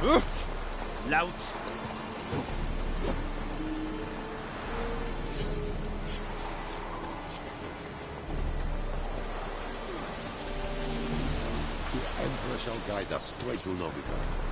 Laut. The Emperor shall guide us straight to Novigrad.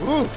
Ooh!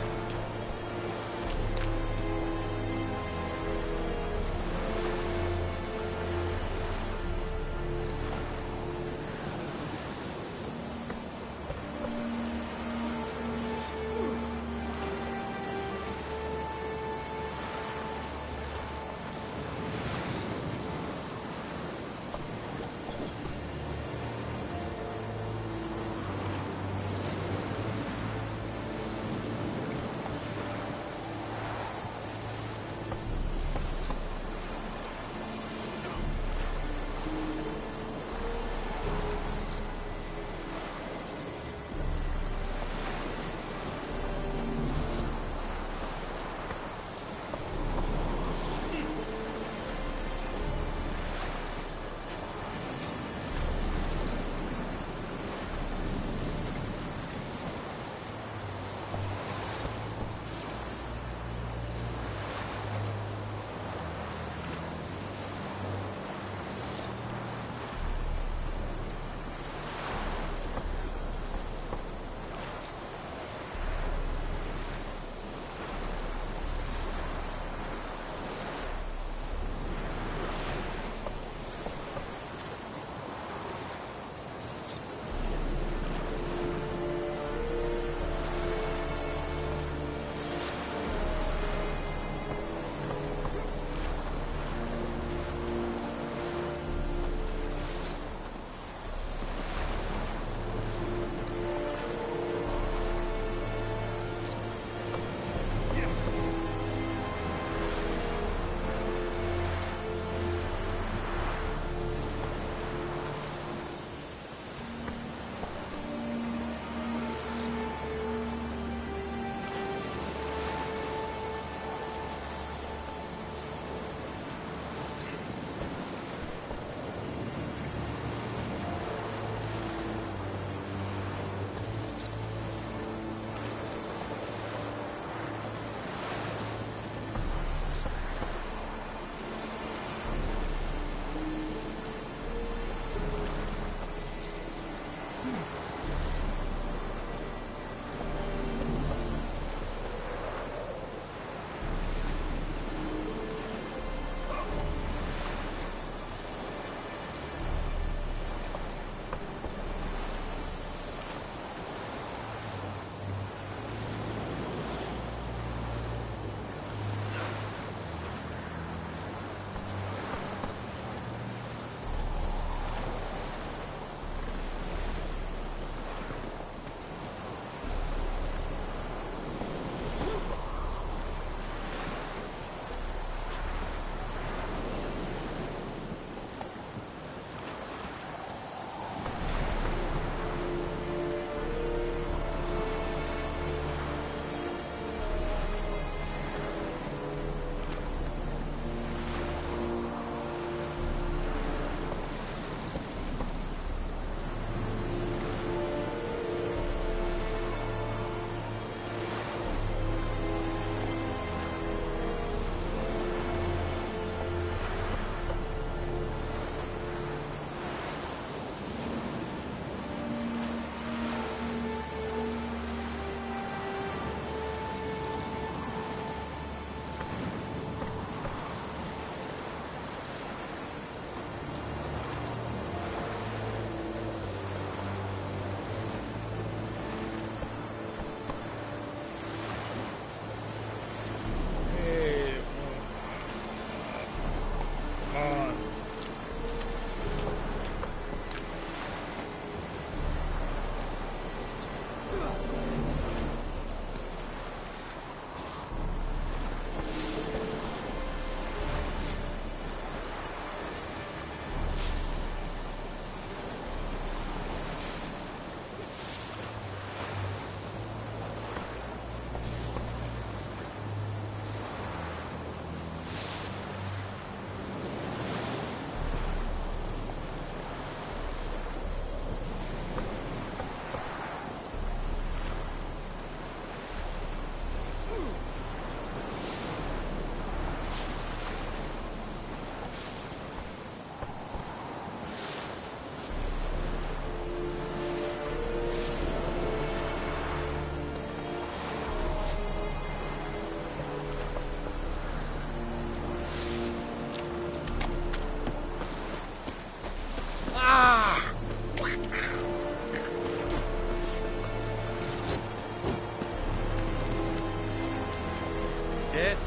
Dead?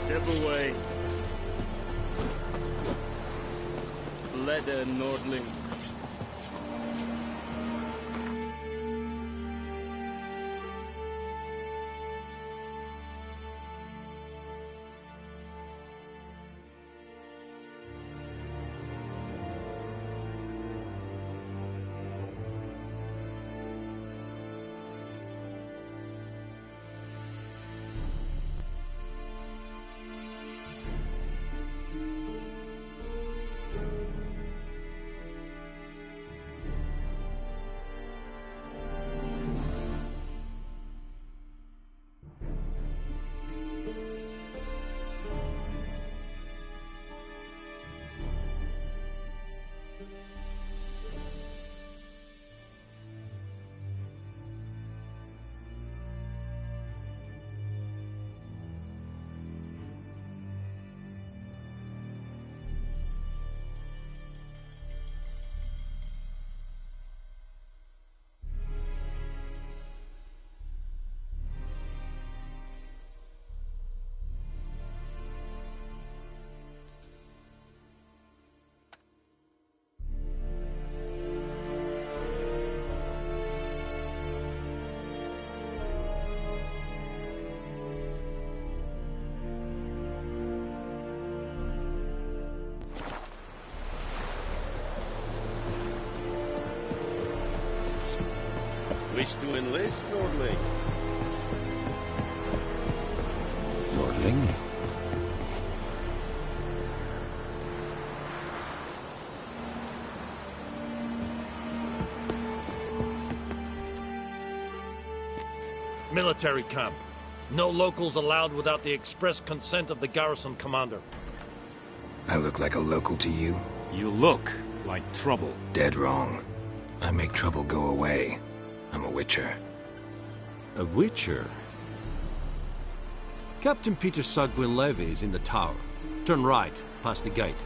Step away. Leather, Nordling. Wish to enlist, Nordling? Nordling? Military camp. No locals allowed without the express consent of the garrison commander. I look like a local to you? You look like trouble. Dead wrong. I make trouble go away. I'm a witcher. A witcher? Captain Peter Sagwin Levy is in the tower. Turn right, past the gate.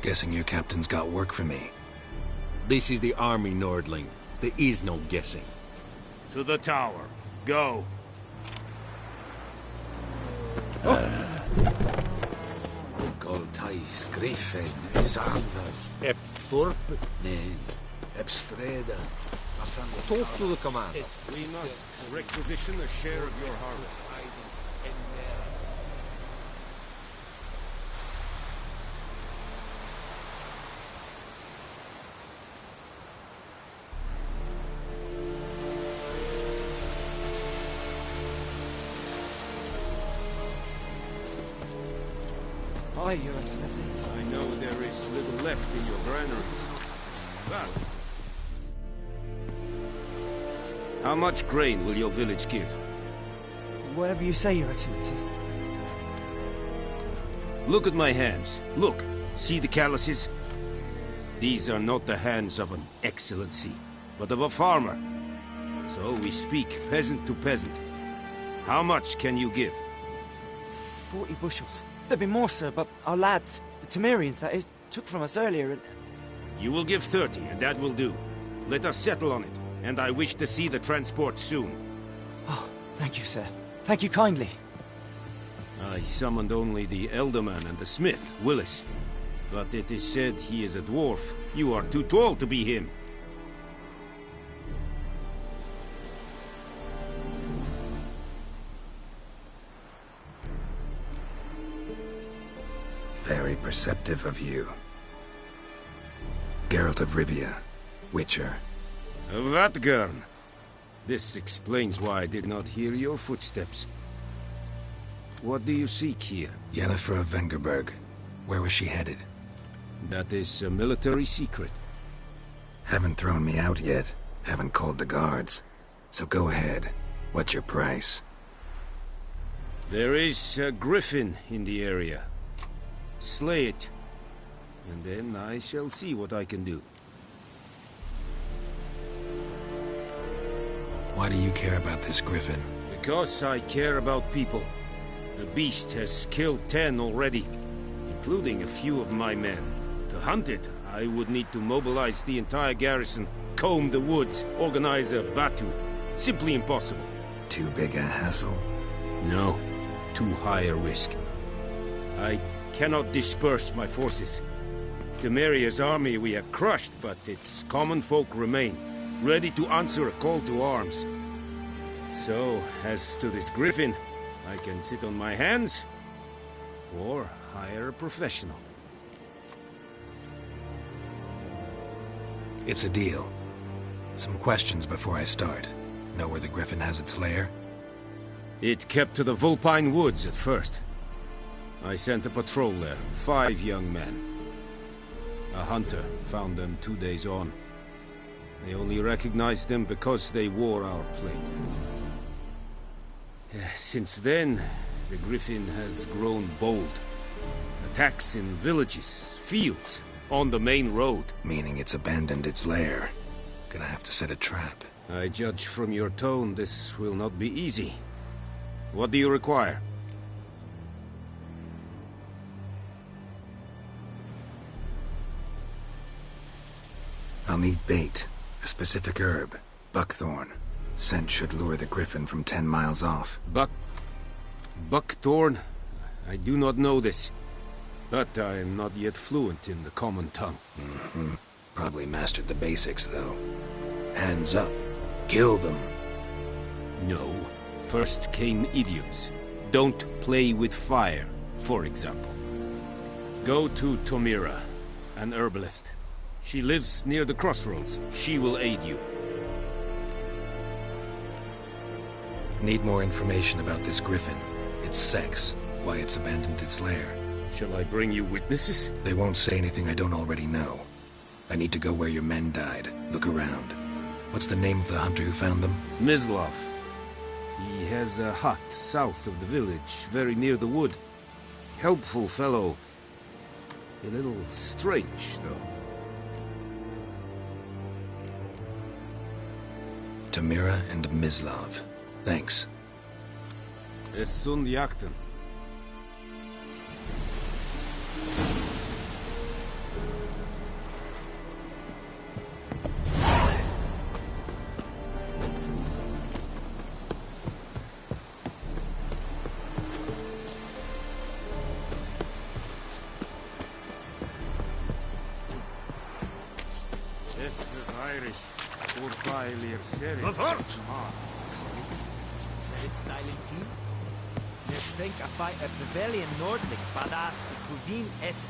Guessing your captain's got work for me. This is the army, Nordling. There is no guessing. To the tower. Go. Goltais, Griffin, Isander, Ep Thorpe, Nen, Ebstreda. talk to the commander. We must requisition a share of your harvest. Aye, Your Excellency. I know there is little left in your granaries. Well, how much grain will your village give? Whatever you say, Your Excellency. Look at my hands. Look. See the calluses? These are not the hands of an excellency, but of a farmer. So we speak peasant to peasant. How much can you give? 40 bushels. There'd be more, sir, but our lads, the Temerians, that is, took from us earlier and... You will give 30, and that will do. Let us settle on it, and I wish to see the transport soon. Oh, thank you, sir. Thank you kindly. I summoned only the Elderman and the smith, Willis. But it is said he is a dwarf. You are too tall to be him. Very perceptive of you. Geralt of Rivia, Witcher. Vatgern. This explains why I did not hear your footsteps. What do you seek here? Yennefer of Vengerberg. Where was she headed? That is a military secret. Haven't thrown me out yet. Haven't called the guards. So go ahead. What's your price? There is a griffin in the area. Slay it, and then I shall see what I can do. Why do you care about this griffin? Because I care about people. The beast has killed 10 already, including a few of my men. To hunt it, I would need to mobilize the entire garrison, comb the woods, organize a battue. Simply impossible. Too big a hassle? No, too high a risk. I cannot disperse my forces. Temeria's army we have crushed, but its common folk remain, ready to answer a call to arms. So, as to this griffin, I can sit on my hands, or hire a professional. It's a deal. Some questions before I start. Know where the griffin has its lair? It kept to the Vulpine Woods at first. I sent a patrol there, 5 young men. A hunter found them 2 days on. They only recognized them because they wore our plate. Since then, the griffin has grown bold. Attacks in villages, fields, on the main road. Meaning it's abandoned its lair. Gonna have to set a trap. I judge from your tone this will not be easy. What do you require? I'll need bait. A specific herb. Buckthorn. Scent should lure the griffin from 10 miles off. Buckthorn? I do not know this. But I am not yet fluent in the common tongue. Probably mastered the basics, though. Hands up. Kill them. No. First came idioms. Don't play with fire, for example. Go to Tomira, an herbalist. She lives near the crossroads. She will aid you. Need more information about this griffin. Its sex. Why it's abandoned its lair. Shall I bring you witnesses? They won't say anything I don't already know. I need to go where your men died. Look around. What's the name of the hunter who found them? Mislav. He has a hut south of the village, very near the wood. Helpful fellow. A little strange, though. Tomira and Mislav. Thanks. Es sunt jakten. Es wird heilig. Urteilir seri. Sofort! Styling team? Think I fight a rebellion Nordling, badass, Kuvin es.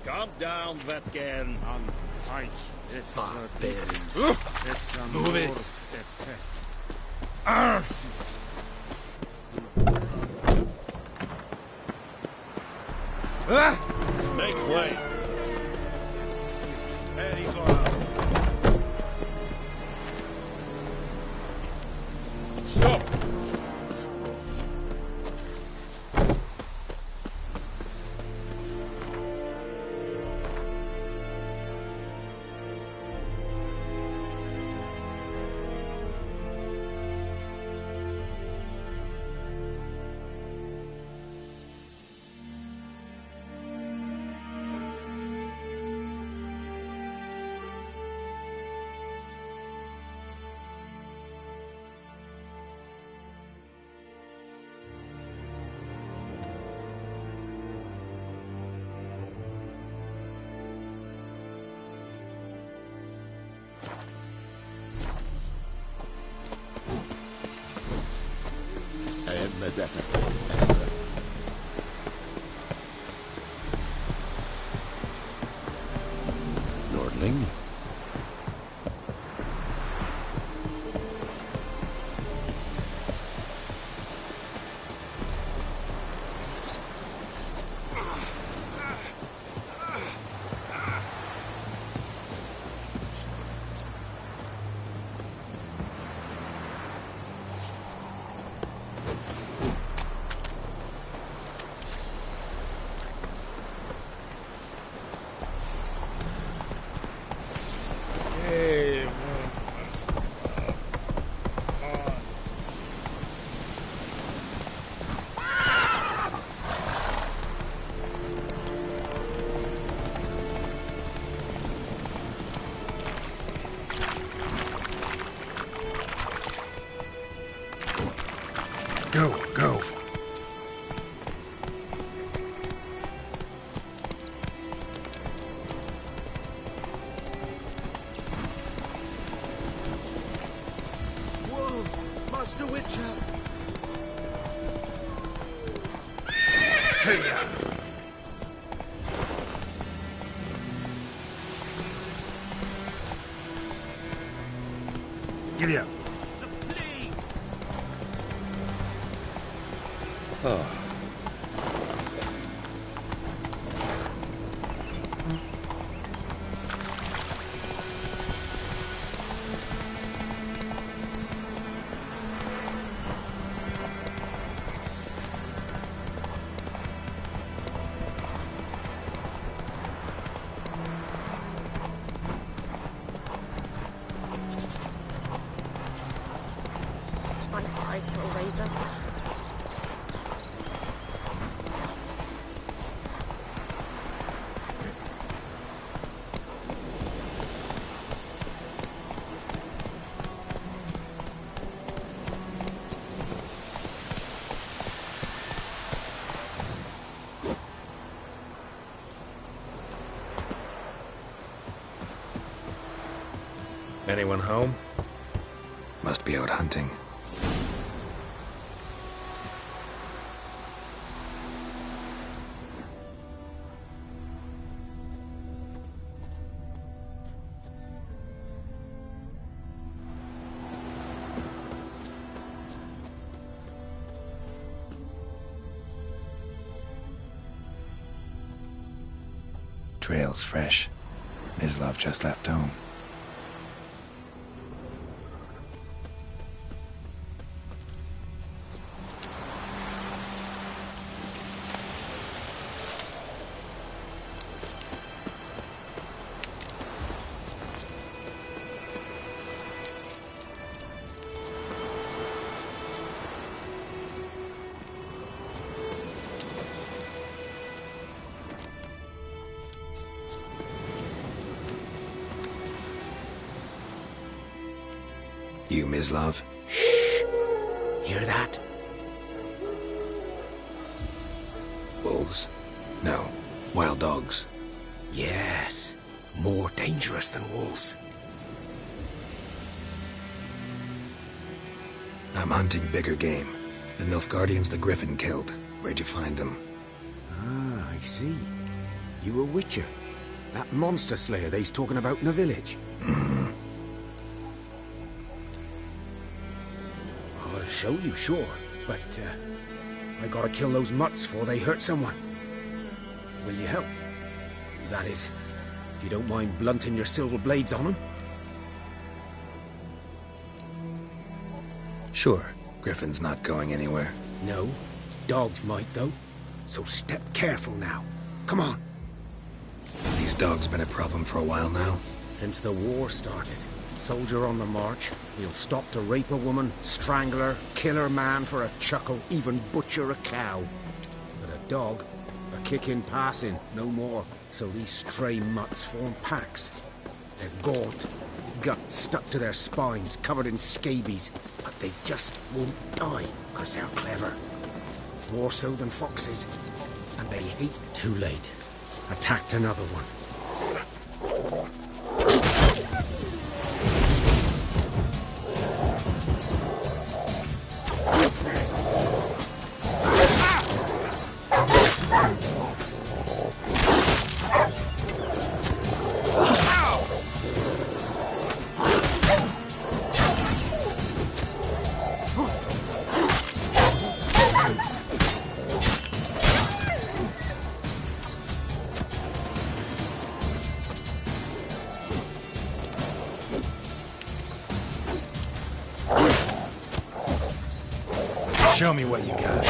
Calm down, Vetgen. And fight. Es Barbarians. Move it. Make way. Very good. Stop! Nordling? Go, go. Whoa, Master Witcher! Giddy up. Bye-bye, Hellraiser. Anyone home? Must be out hunting. Trail's fresh. Mislav just left home. You, Mislav? Hear that? Wolves? No. Wild dogs. Yes. More dangerous than wolves. I'm hunting bigger game. The Nilfgaardians the Griffin killed. Where'd you find them? Ah, I see. You a witcher. That monster slayer they's talking about in the village. I'll show you, sure. But, I gotta kill those mutts before they hurt someone. Will you help? That is, if you don't mind blunting your silver blades on them. Sure. Griffin's not going anywhere. No. Dogs might, though. So step careful now. Come on. These dogs been a problem for a while now. Since the war started. Soldier on the march. He'll stop to rape a woman, strangle her, kill her man for a chuckle, even butcher a cow. But a dog, a kick in passing, no more. So these stray mutts form packs. They're gaunt, guts stuck to their spines, covered in scabies. But they just won't die, because they're clever. More so than foxes. And they hate too late. Attacked another one. Show me what you got.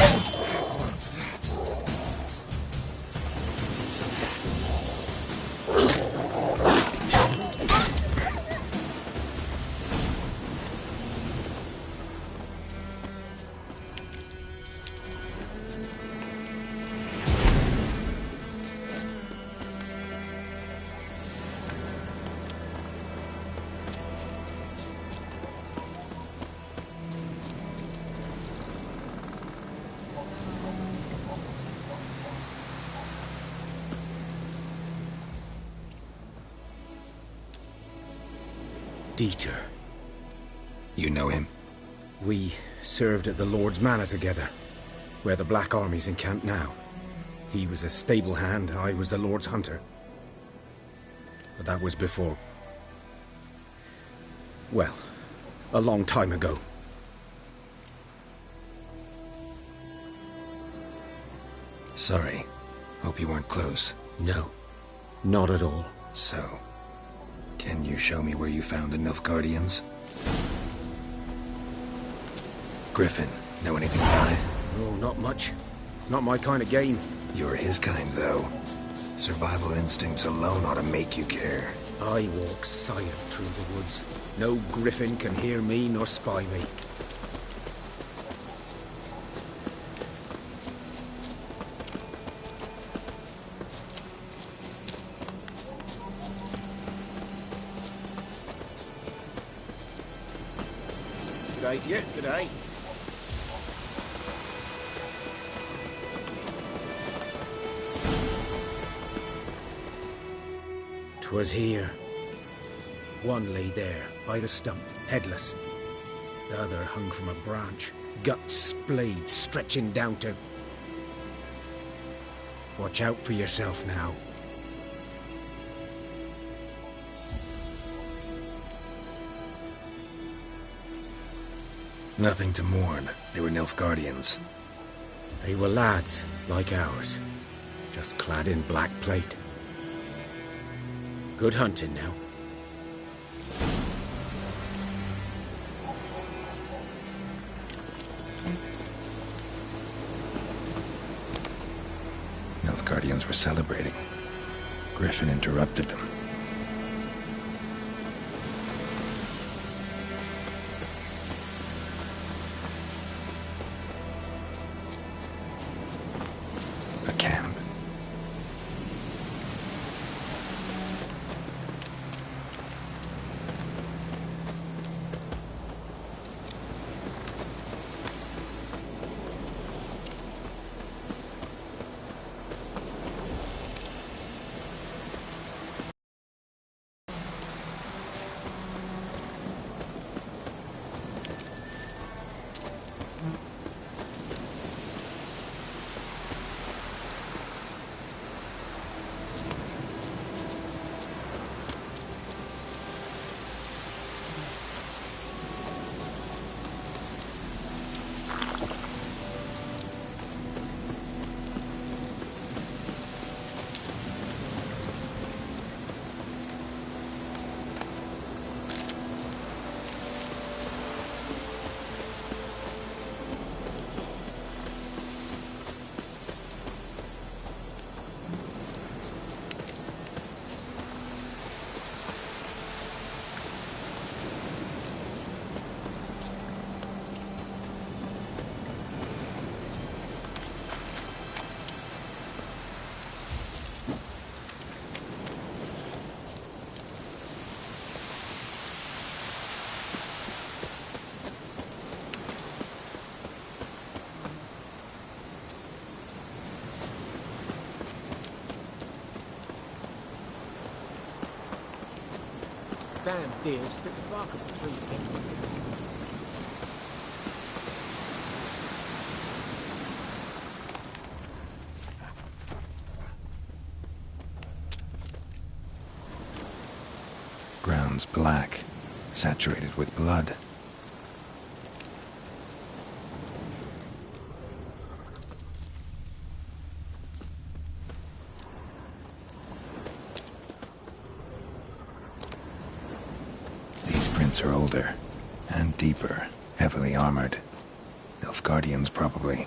Dieter. You know him? We served at the Lord's Manor together, where the Black Army's encamped now. He was a stable hand, I was the Lord's hunter. But that was before... well, a long time ago. Sorry. Hope you weren't close. No, not at all. So, can you show me where you found the Nilfgaardians? Griffin, know anything about it? Oh, not much. Not my kind of game. You're his kind, though. Survival instincts alone ought to make you care. I walk silent through the woods. No griffin can hear me nor spy me. G'day to you, g'day. 'Twas here. One lay there, by the stump, headless. The other hung from a branch, guts splayed, stretching down to... Watch out for yourself now. Nothing to mourn. They were Nilfgaardians. They were lads, like ours, just clad in black plate. Good hunting now. Nilfgaardians were celebrating. Griffin interrupted them. A camp. Damn deer, stick the bark up the trees again. Ground's black, saturated with blood. These prints are older and deeper, heavily armored. Nilfgaardians, probably.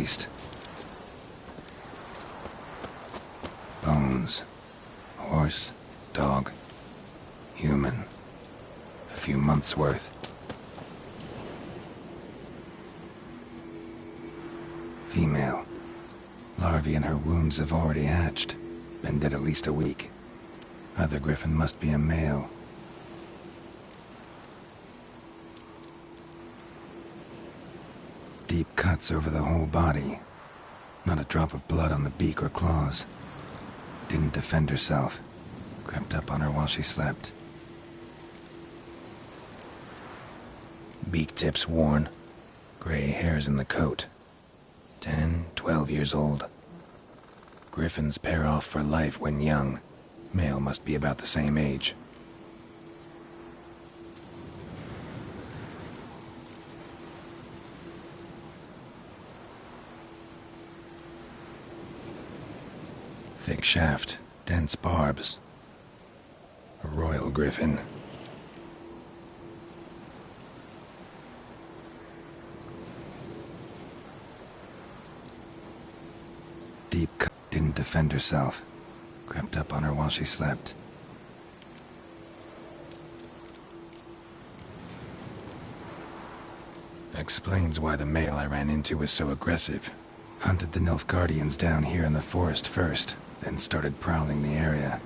least. Bones. Horse, dog, human. A few months' worth. Female. Larvae in her wounds have already hatched. Been dead at least a week. Other griffin must be a male. Deep cuts over the whole body. Not a drop of blood on the beak or claws. Didn't defend herself. Crept up on her while she slept. Beak tips worn. Gray hairs in the coat. 10, 12 years old. Griffins pair off for life when young. Male must be about the same age. Thick shaft, dense barbs. A royal griffin. Deep cut. Didn't defend herself. Crept up on her while she slept. Explains why the male I ran into was so aggressive. Hunted the Nilfgaardians down here in the forest first, then started prowling the area.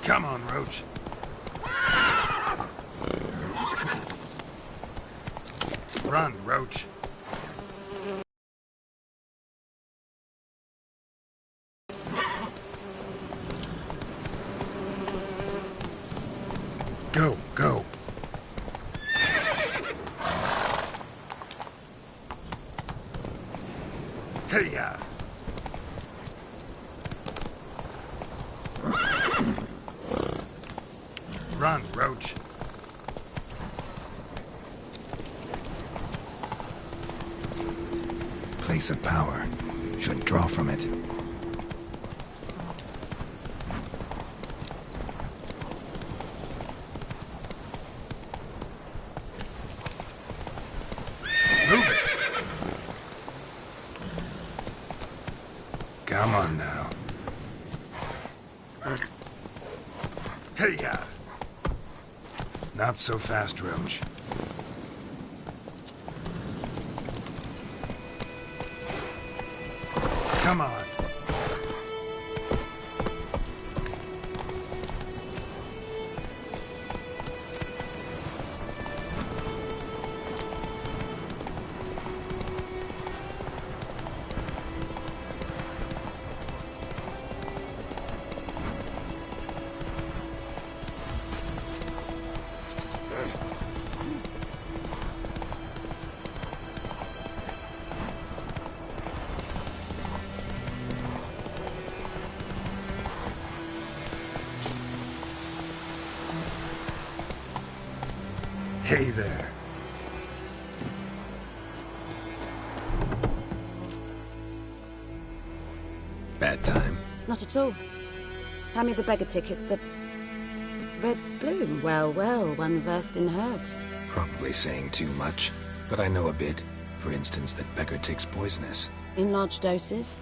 Come on, Roach. Run, Roach. Go, go. Hey-ya. Run, Roach. Place of power. Should draw from it. Come on now. Hey-ya! Not so fast, Roach. Come on. Hey there. Bad time. Not at all. Hand me the beggar tickets, the... Red Bloom. Well, well, one versed in herbs. Probably saying too much, but I know a bit. For instance, that beggar tick's poisonous. In large doses.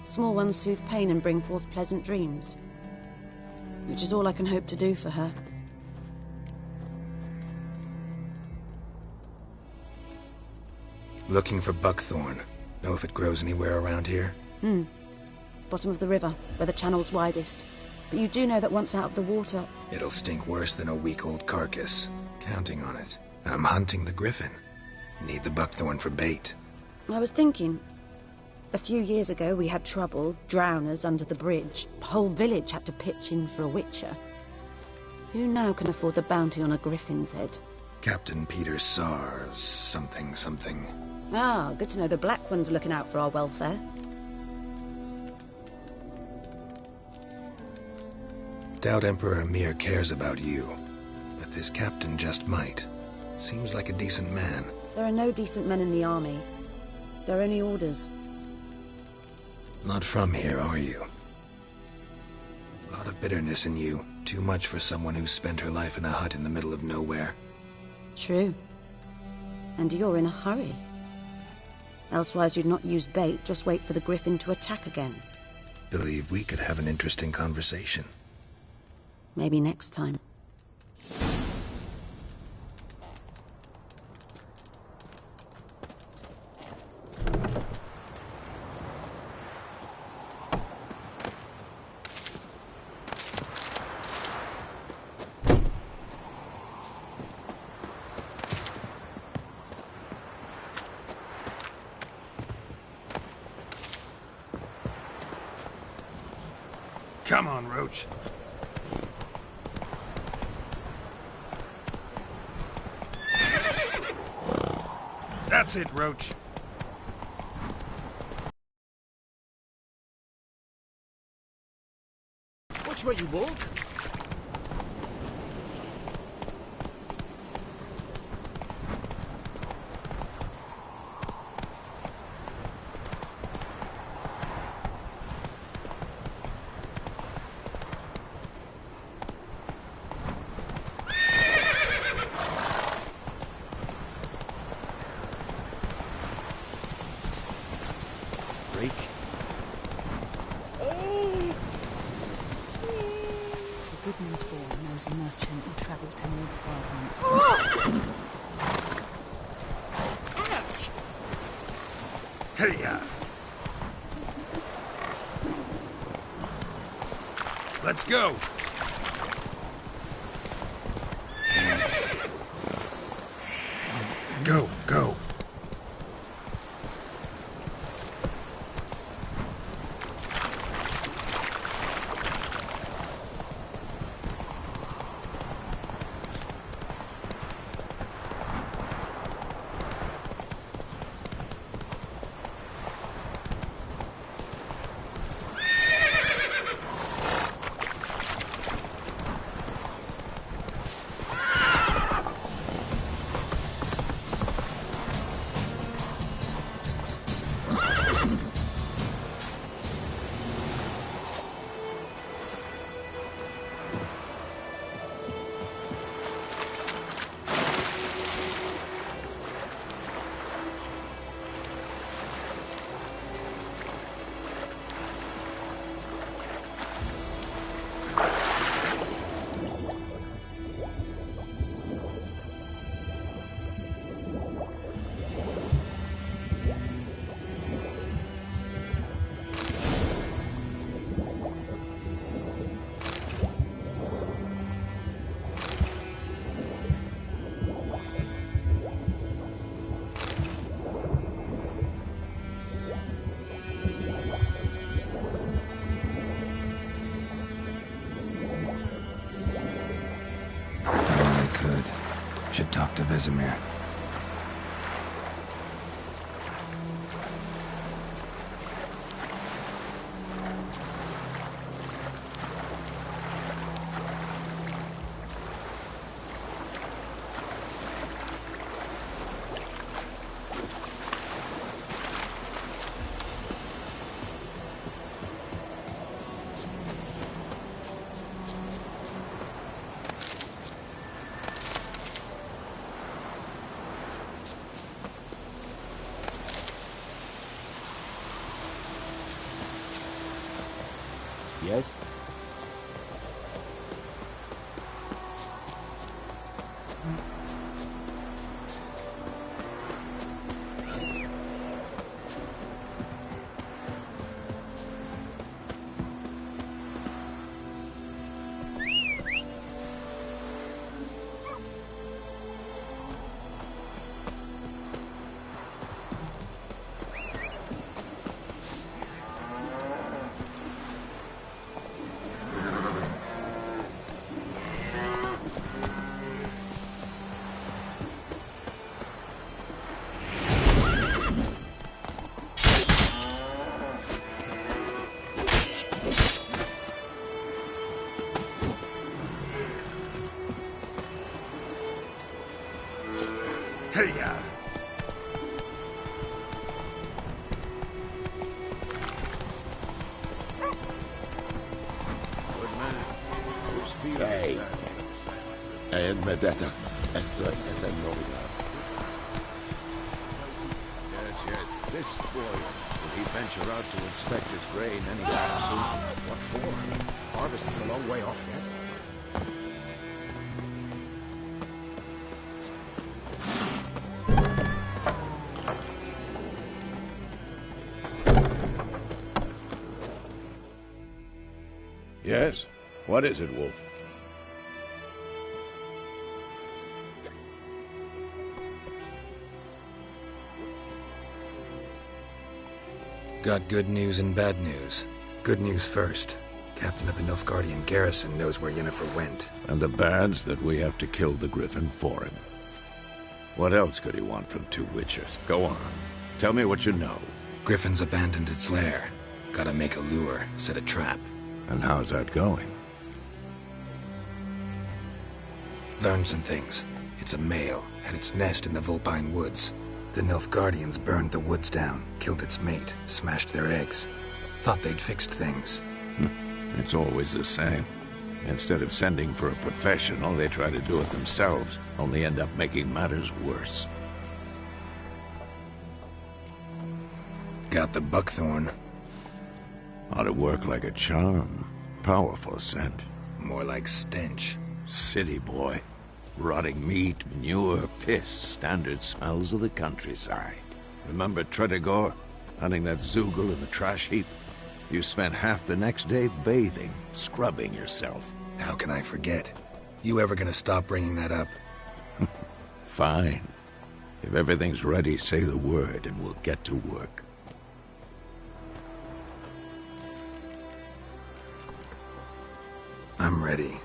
Small ones soothe pain and bring forth pleasant dreams. Which is all I can hope to do for her. Looking for buckthorn. Know if it grows anywhere around here? Bottom of the river, where the channel's widest. But you do know that once out of the water... It'll stink worse than a week-old carcass. Counting on it. I'm hunting the griffin. Need the buckthorn for bait. I was thinking... A few years ago we had trouble, drowners under the bridge. The whole village had to pitch in for a witcher. Who now can afford the bounty on a griffin's head? Captain Peter Sars, something. Ah, good to know the Black One's looking out for our welfare. Doubt Emperor Emir cares about you, but this captain just might. Seems like a decent man. There are no decent men in the army. They're only orders. Not from here, are you? A lot of bitterness in you. Too much for someone who spent her life in a hut in the middle of nowhere. True. And you're in a hurry. Elsewise you'd not use bait, just wait for the griffin to attack again. Believe we could have an interesting conversation. Maybe next time. Come on, Roach. That's it, Roach. Watch where you walk. Goodmansborn knows a merchant who travelled to Nilfgaard once. Ouch! Hey-ya! Let's go! Go! Should talk to Vesemir. Yes? Hey, ya! Hey. And Medetta. Estoy Esenova. Yes, this boy. Will he venture out to inspect his grain anytime soon? What for? Harvest is a long way off yet. Yes? What is it, Wolf? Got good news and bad news. Good news first. Captain of the Nilfgaardian garrison knows where Yennefer went. And the bad's that we have to kill the Griffin for him. What else could he want from two witches? Go on. Tell me what you know. Griffin's abandoned its lair. Gotta make a lure, set a trap. And how's that going? Learned some things. It's a male, had its nest in the Vulpine Woods. The Nilfgaardians burned the woods down, killed its mate, smashed their eggs. Thought they'd fixed things. It's always the same. Instead of sending for a professional, they try to do it themselves, only end up making matters worse. Got the buckthorn. Ought to work like a charm. Powerful scent. More like stench. City boy. Rotting meat, manure, piss, standard smells of the countryside. Remember Tretogor? Hunting that Zoogle in the trash heap? You spent half the next day bathing, scrubbing yourself. How can I forget? You ever gonna stop bringing that up? Fine. If everything's ready, say the word and we'll get to work. I'm ready.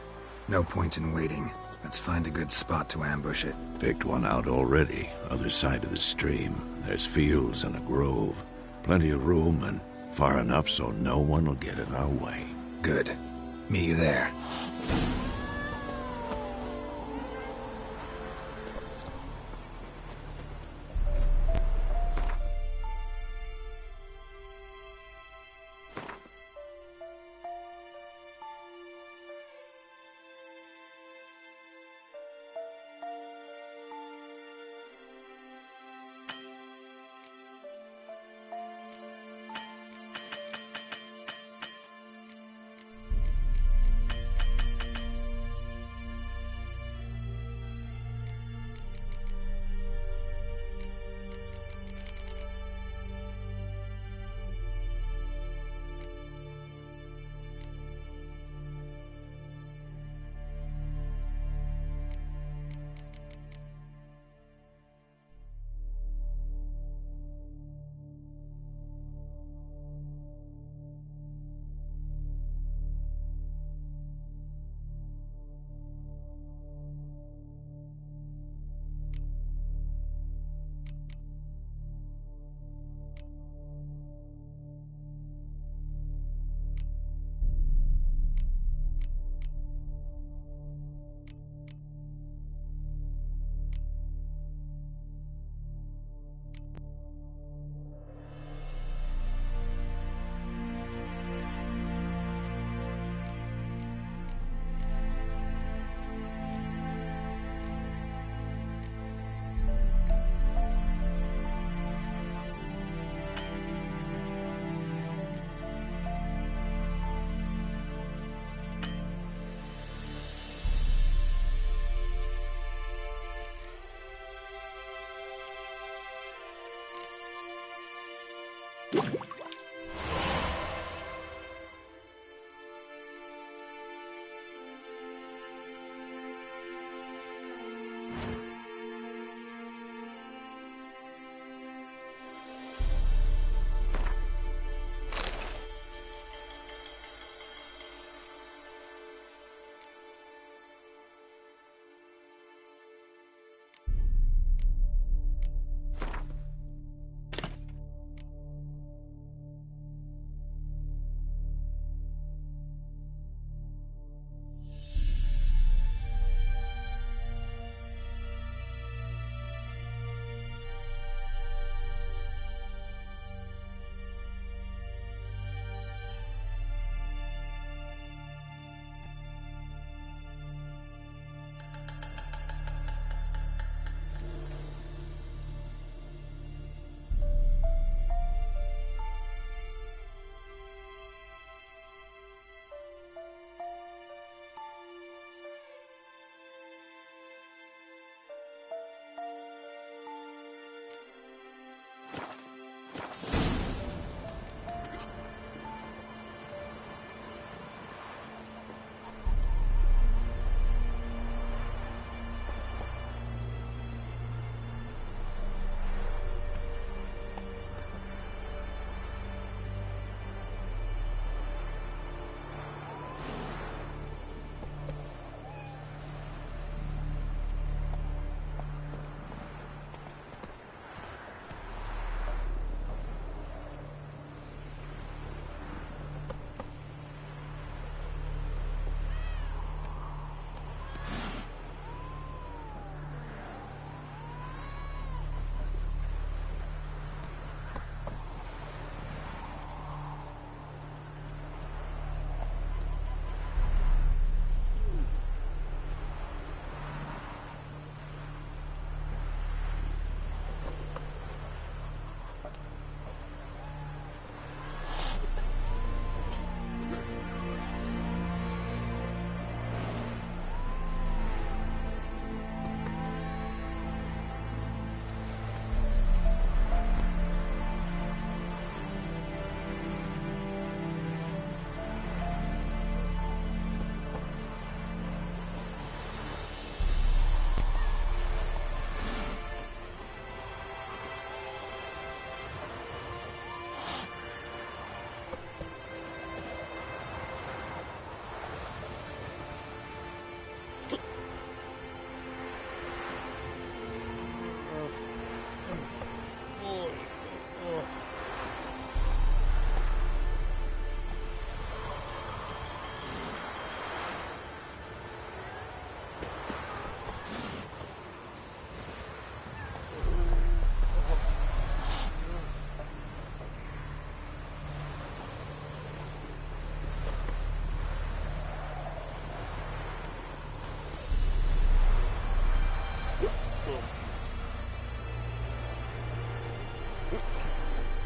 No point in waiting. Let's find a good spot to ambush it. Picked one out already, other side of the stream. There's fields and a grove. Plenty of room and far enough so no one will get in our way. Good. Meet you there.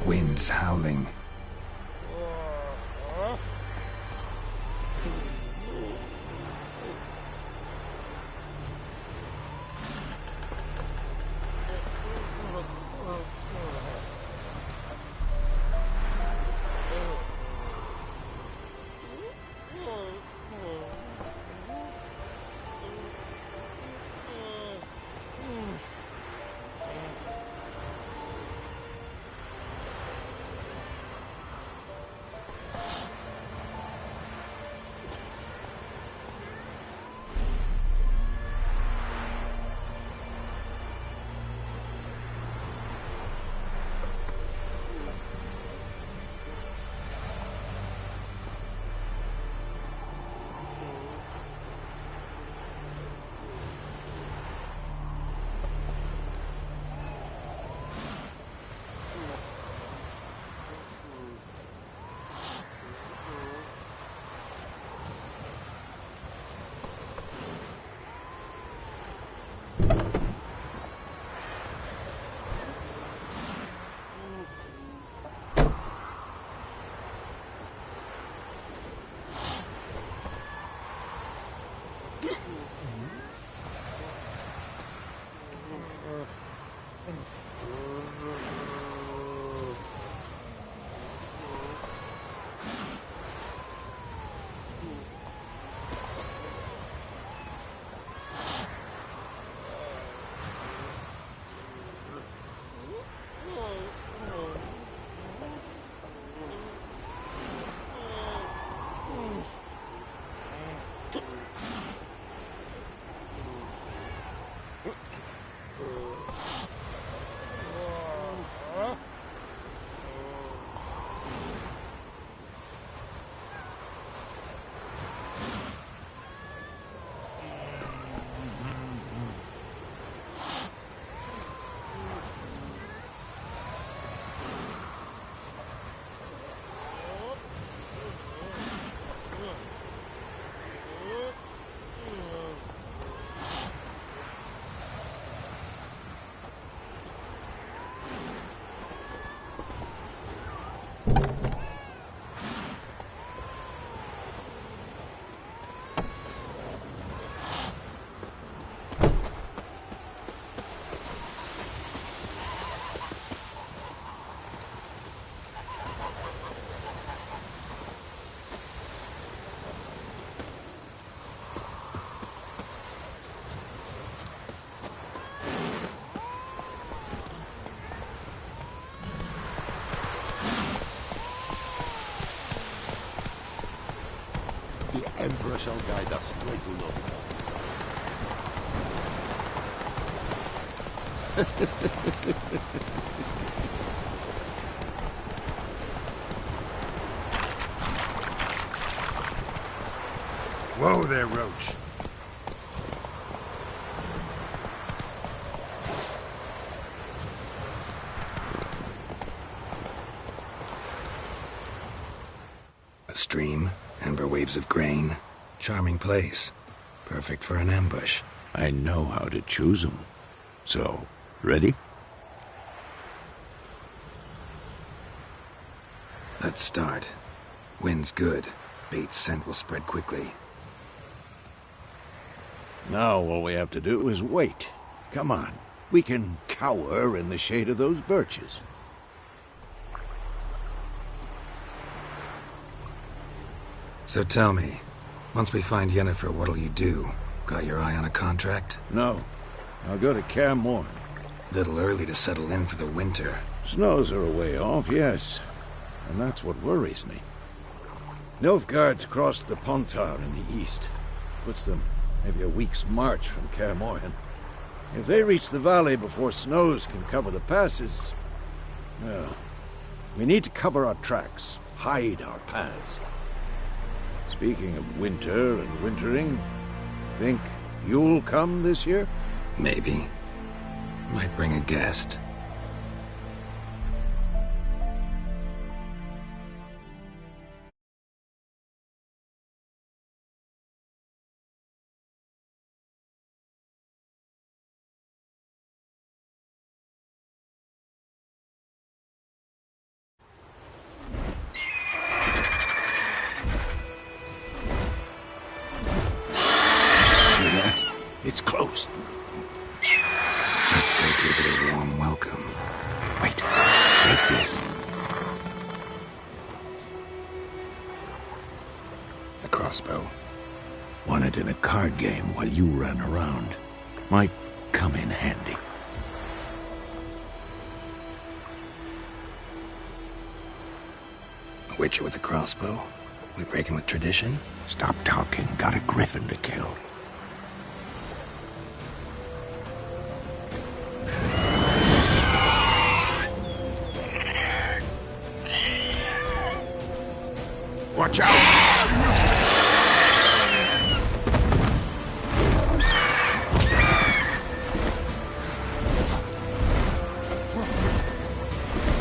Winds howling. The Emperor shall guide us straight to Lord. Whoa there, Roach. A stream, amber waves of grain. Charming place. Perfect for an ambush. I know how to choose 'em. So, ready? Let's start. Wind's good. Bait's scent will spread quickly. Now all we have to do is wait. Come on. We can cower in the shade of those birches. So tell me, once we find Yennefer, what'll you do? Got your eye on a contract? No. I'll go to Kaer Morhen. Little early to settle in for the winter. Snows are a way off, yes. And that's what worries me. Nilfgaard's crossed the Pontar in the east. Puts them maybe a week's march from Kaer Morhen. If they reach the valley before snows can cover the passes... well, we need to cover our tracks, hide our paths. Speaking of winter and wintering, think you'll come this year? Maybe. Might bring a guest. close. Let's go give it a warm welcome. Wait. Take this. A crossbow. Won it in a card game while you ran around. Might come in handy. A witcher with a crossbow? We breaking with tradition? Stop talking. Got a griffin to kill. Watch out!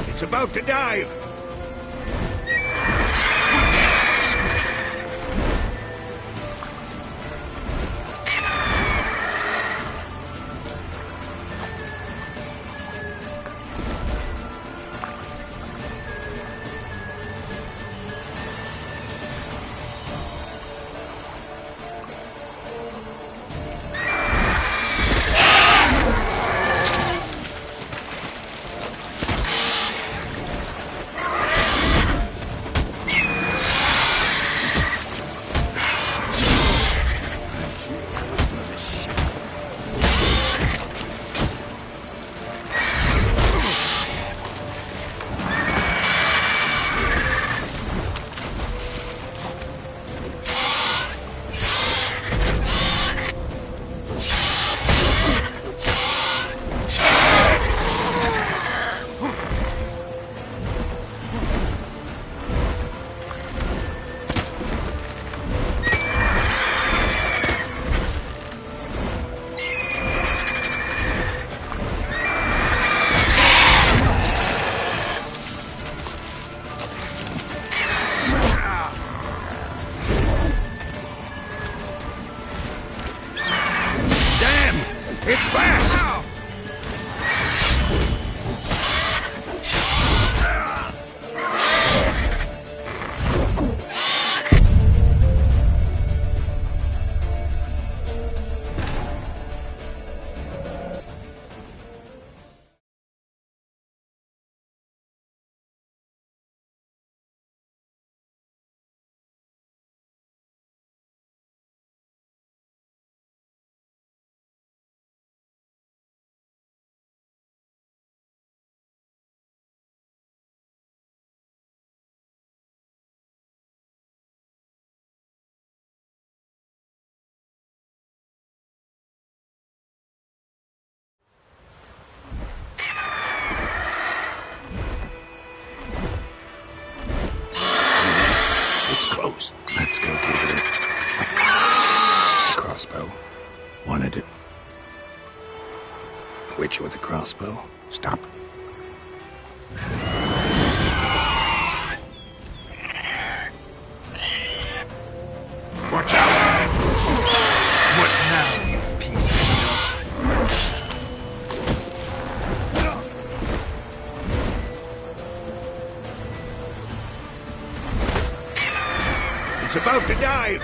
It's about to dive! It's fast! Close. Let's go give it a crossbow. Wanted it. A witcher with a crossbow. Stop. Watch out! What now, you piece of stuff? It's about to dive!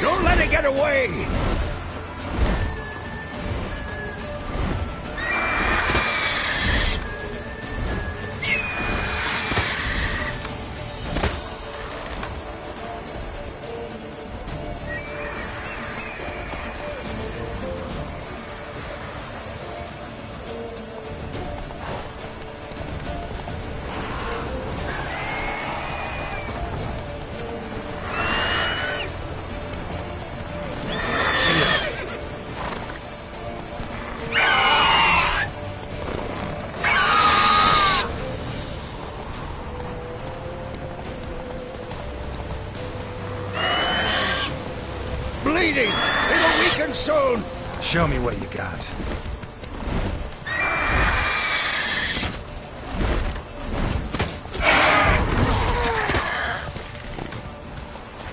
Don't let it get away! Bleeding! It'll weaken soon! Show me what you got.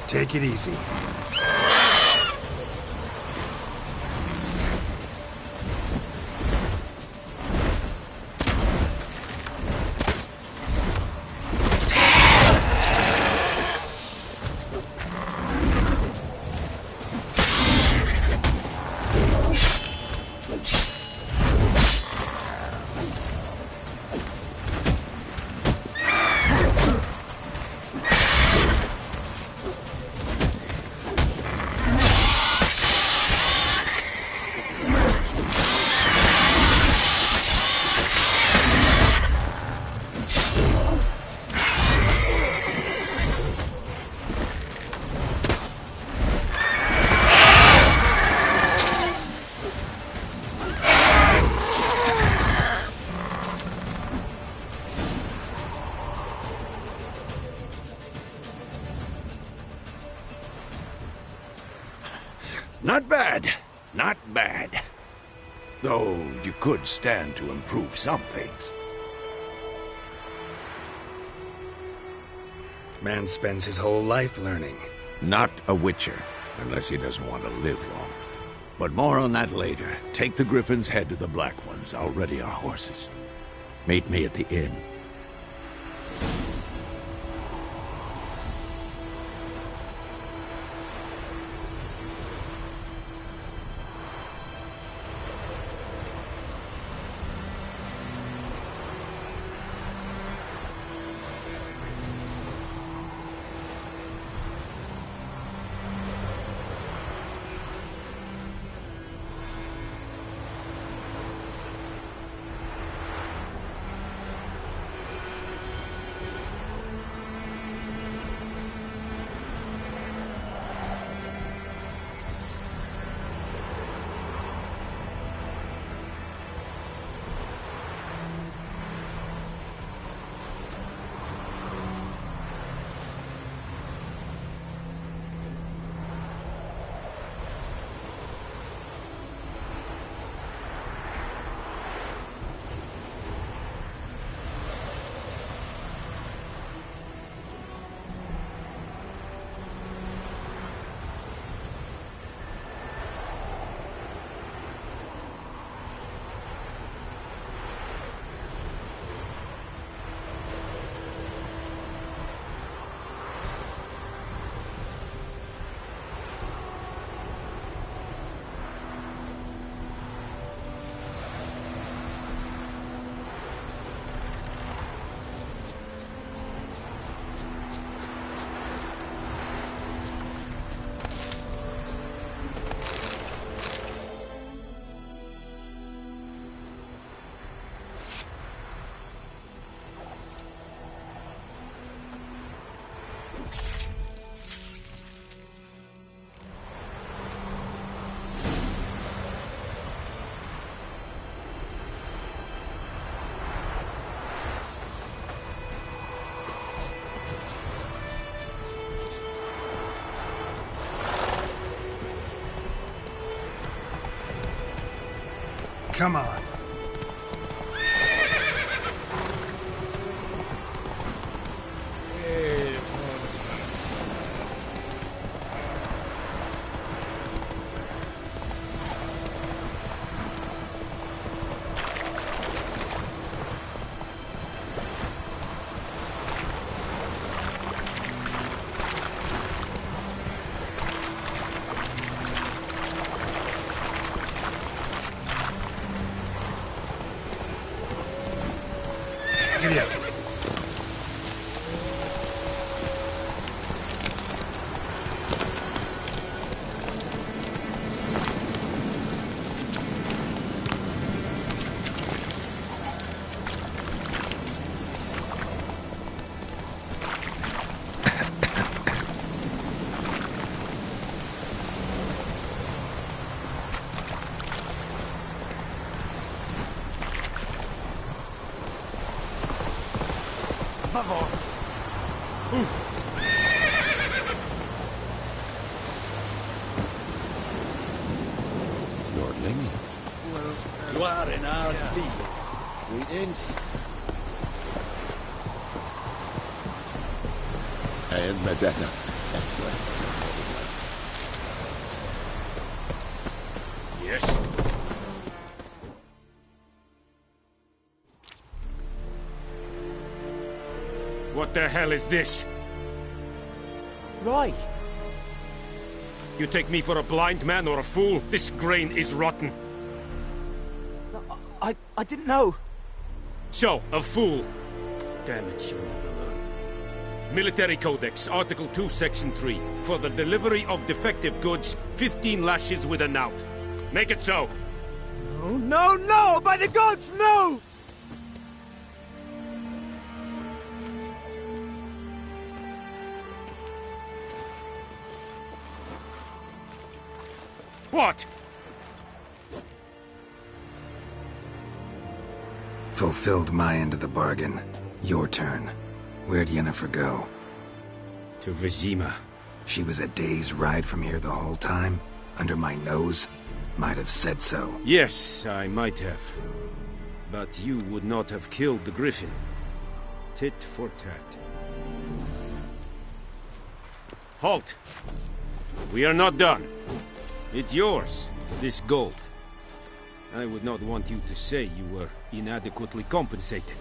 Take it easy. Not bad. Not bad. Though you could stand to improve some things. Man spends his whole life learning. Not a Witcher, unless he doesn't want to live long. But more on that later. Take the Griffin's head to the Black Ones. I'll ready our horses. Meet me at the inn. Come on. him! Nordling? You are in our field. Greetings. And Medetta. Excellent. Yes? What the hell is this? Right. You take me for a blind man or a fool? This grain is rotten. I didn't know. So, a fool. Damn it, you'll never learn. Military Codex, Article 2, Section 3. For the delivery of defective goods, 15 lashes with a knout. Make it so. No, no, no! By the gods, no! What? Fulfilled my end of the bargain. Your turn. Where'd Yennefer go? To Vizima. She was a day's ride from here the whole time? Under my nose? Might have said so. Yes, I might have. But you would not have killed the griffin. Tit for tat. Halt! We are not done. It's yours, this gold. I would not want you to say you were inadequately compensated.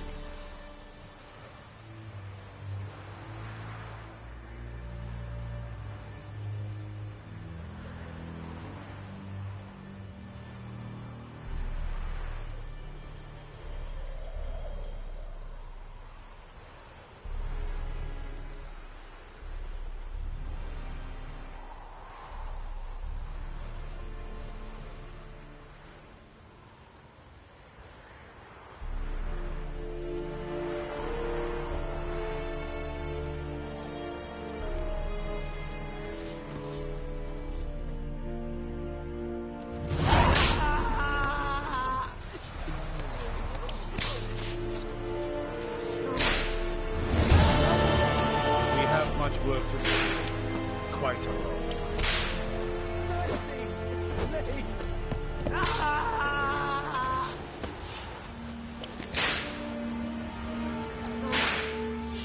Work to do. Quite a lot. Mercy, please.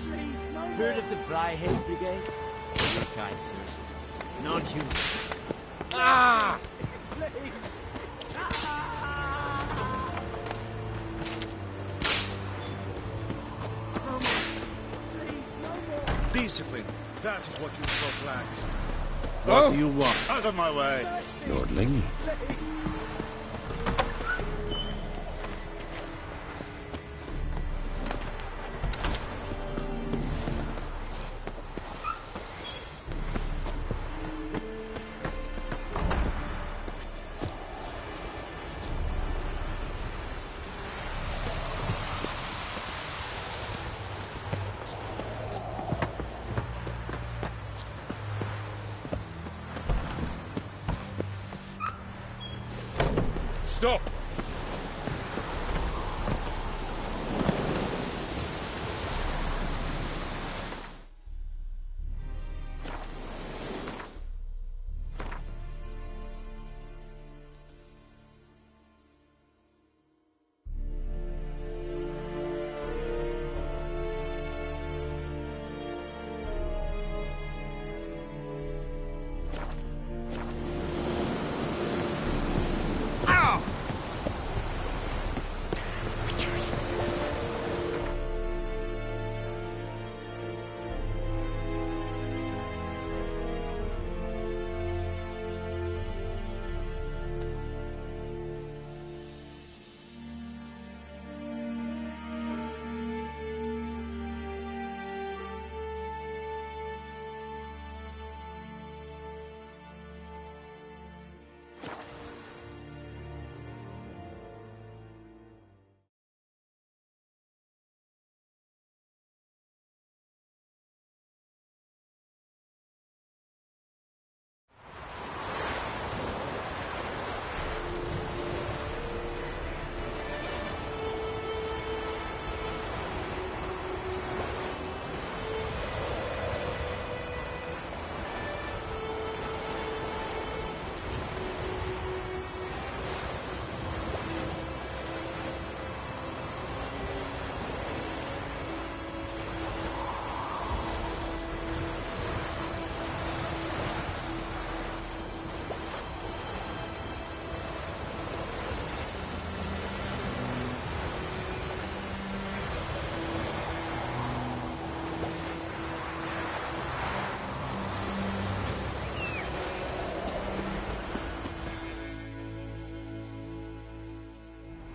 Please, no more. Heard of the Flyhead Brigade? Very kind, sir. Non-human. Please. Discipline. That is what you proclaim. What do you want? Out of my way. Nordling? Stop!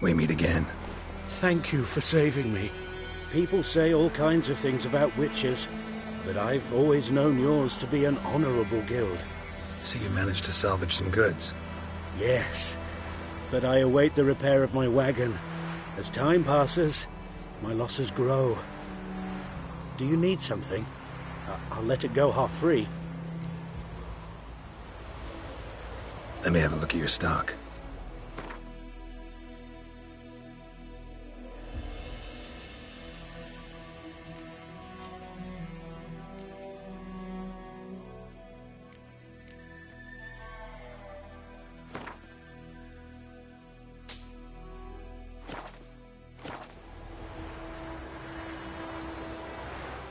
We meet again. Thank you for saving me. People say all kinds of things about witches, but I've always known yours to be an honorable guild. So you managed to salvage some goods? Yes, but I await the repair of my wagon. As time passes, my losses grow. Do you need something? I'll let it go half-free. Let me have a look at your stock.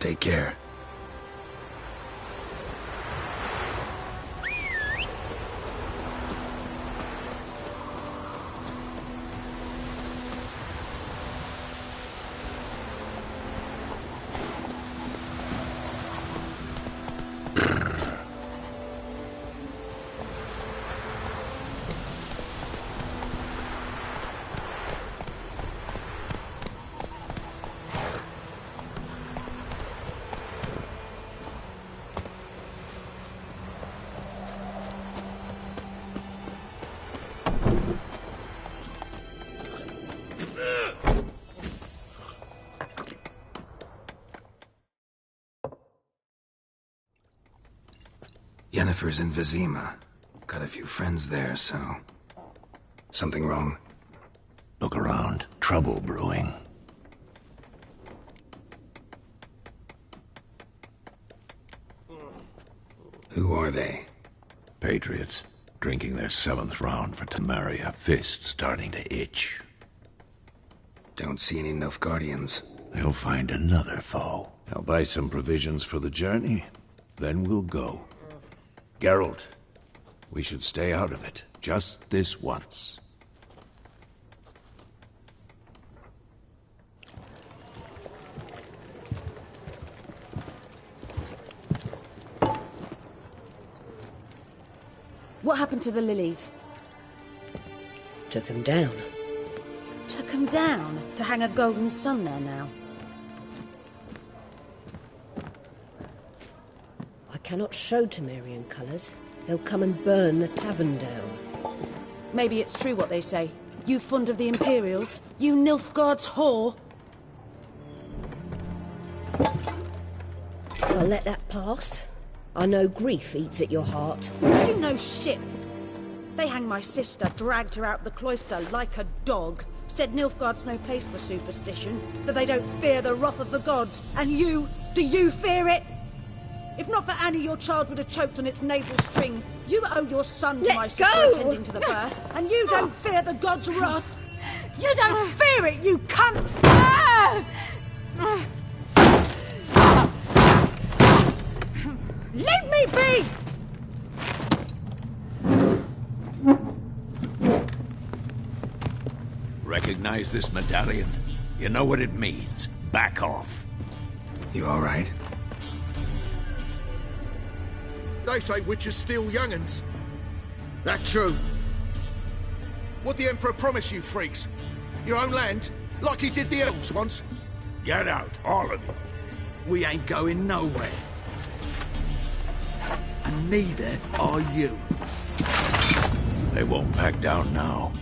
Take care. Yennefer's in Vizima. Got a few friends there, so... Something wrong? Look around. Trouble brewing. Who are they? Patriots. Drinking their 7th round for Temeria. Fist starting to itch. Don't see any Nilfgaardians. They'll find another foe. I'll buy some provisions for the journey. Then we'll go. Geralt, we should stay out of it. Just this once. What happened to the lilies? Took them down. Took them down? To hang a golden sun there now? I cannot show Temerian colours. They'll come and burn the tavern down. Maybe it's true what they say. You fond of the Imperials? You Nilfgaard's whore? I'll let that pass. I know grief eats at your heart. You know shit. They hanged my sister, dragged her out the cloister like a dog. Said Nilfgaard's no place for superstition, that they don't fear the wrath of the gods. And you, do you fear it? If not for Annie, your child would have choked on its navel string. You owe your son to my sister attending to the birth, and you don't fear the gods' wrath. You don't fear it, you cunt! Leave me be! Recognize this medallion? You know what it means. Back off. You all right? They say witches steal young'uns. That true? What'd the Emperor promise you, freaks? Your own land? Like he did the elves once? Get out, all of you. We ain't going nowhere. And neither are you. They won't back down now.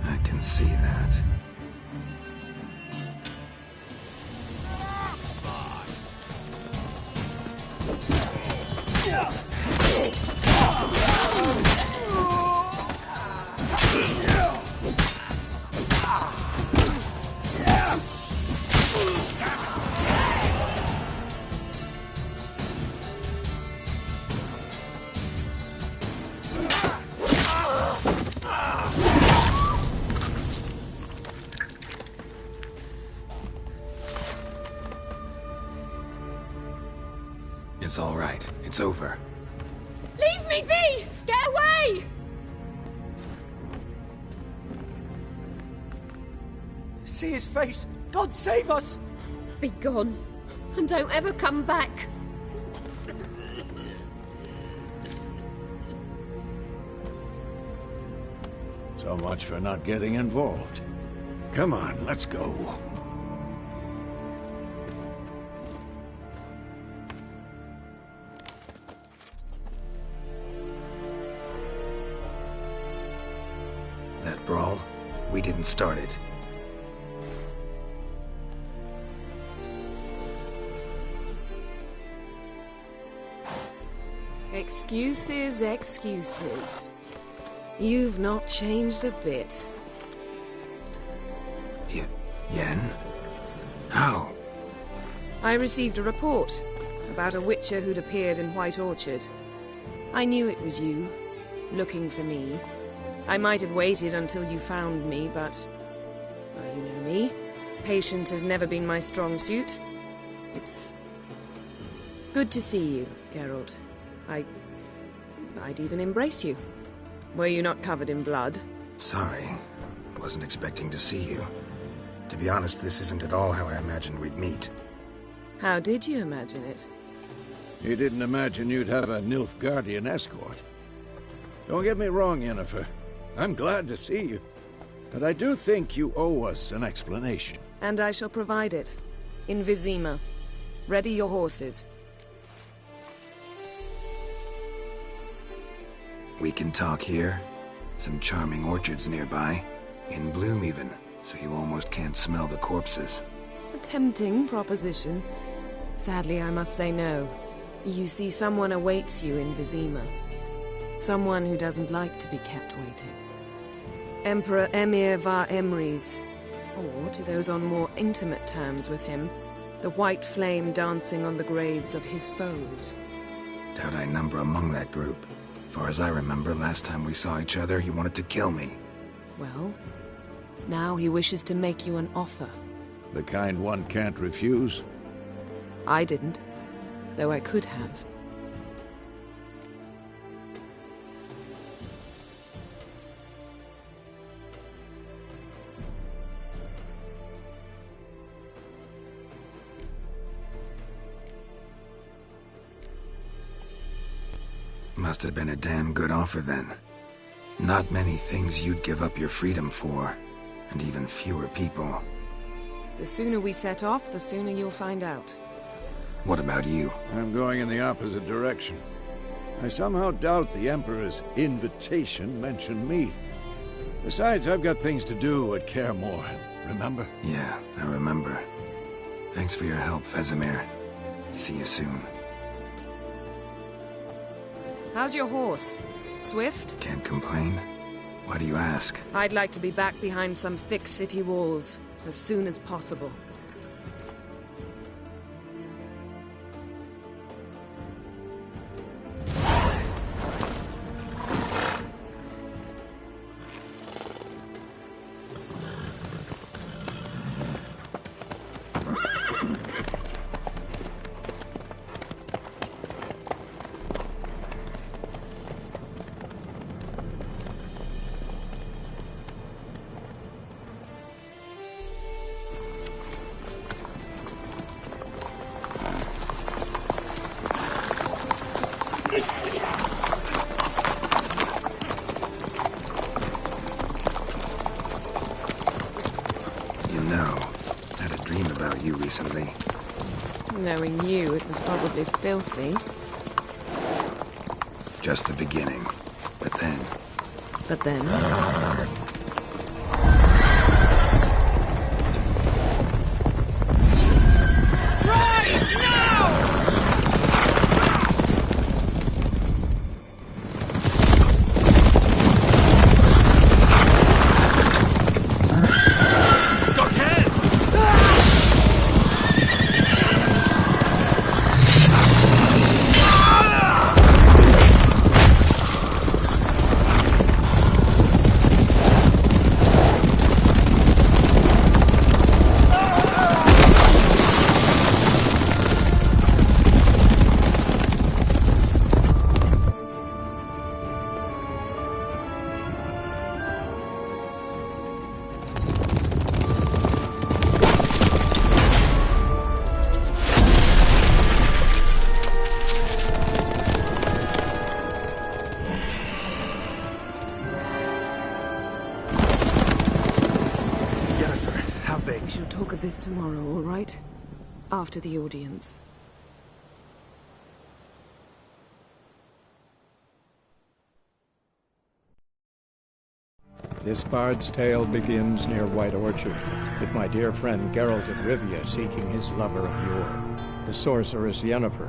I can see that. It's all right. It's over. Leave me be! Get away! See his face! God save us! Be gone, and don't ever come back. It's So much for not getting involved. Come on, let's go. That brawl, we didn't start it. Excuses, excuses. You've not changed a bit. Yen? How? I received a report about a witcher who'd appeared in White Orchard. I knew it was you, looking for me. I might have waited until you found me, but... well, you know me. Patience has never been my strong suit. It's... good to see you, Geralt. I'd even embrace you. Were you not covered in blood? Sorry. I wasn't expecting to see you. To be honest, this isn't at all how I imagined we'd meet. How did you imagine it? You didn't imagine you'd have a Nilfgaardian escort. Don't get me wrong, Yennefer. I'm glad to see you. But I do think you owe us an explanation. And I shall provide it. In Vizima. Ready your horses. We can talk here. Some charming orchards nearby. In bloom even, so you almost can't smell the corpses. A tempting proposition. Sadly, I must say no. You see, someone awaits you in Vizima. Someone who doesn't like to be kept waiting. Emperor Emir var Emreis. Or, to those on more intimate terms with him, the white flame dancing on the graves of his foes. Doubt I number among that group. Far as I remember, last time we saw each other, he wanted to kill me. Well, now he wishes to make you an offer. The kind one can't refuse? I didn't, though I could have. Must have been a damn good offer then. Not many things you'd give up your freedom for, and even fewer people. The sooner we set off, the sooner you'll find out. What about you? I'm going in the opposite direction. I somehow doubt the Emperor's invitation mentioned me. Besides, I've got things to do at Kaer Morhen, remember? Yeah, I remember. Thanks for your help, Vesemir. See you soon. How's your horse? Swift? Can't complain. Why do you ask? I'd like to be back behind some thick city walls as soon as possible. Recently. Knowing you, it was probably filthy. Just the beginning. But then... But then... We shall talk of this tomorrow, all right? After the audience. This bard's tale begins near White Orchard, with my dear friend Geralt of Rivia seeking his lover of yore, the sorceress Yennefer.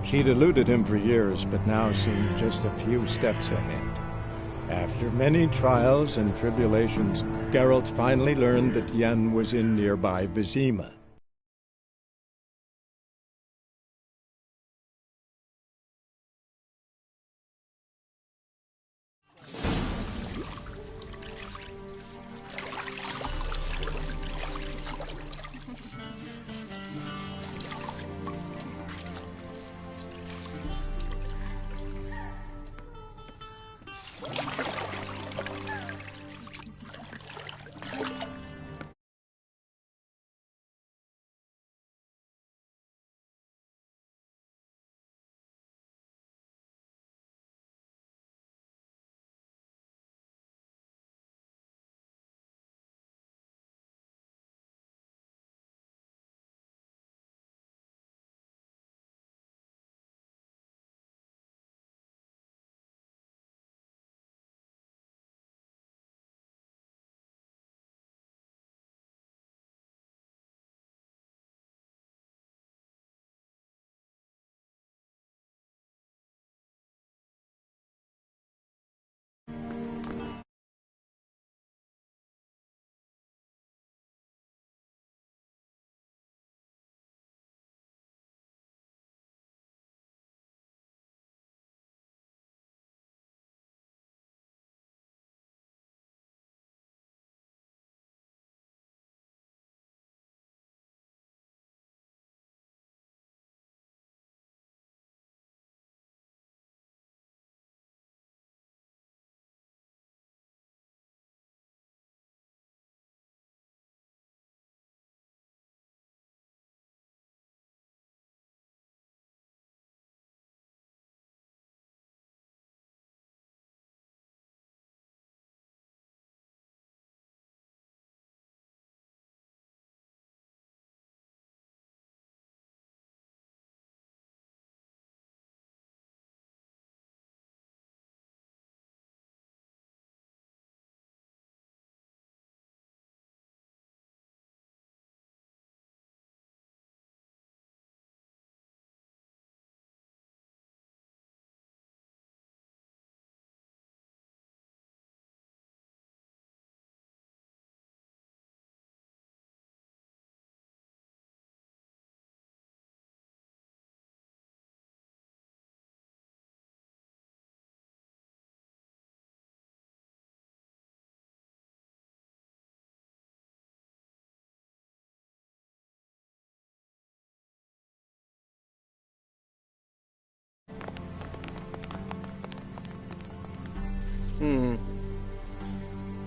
She'd eluded him for years, but now seemed just a few steps ahead. After many trials and tribulations, Geralt finally learned that Yen was in nearby Vizima.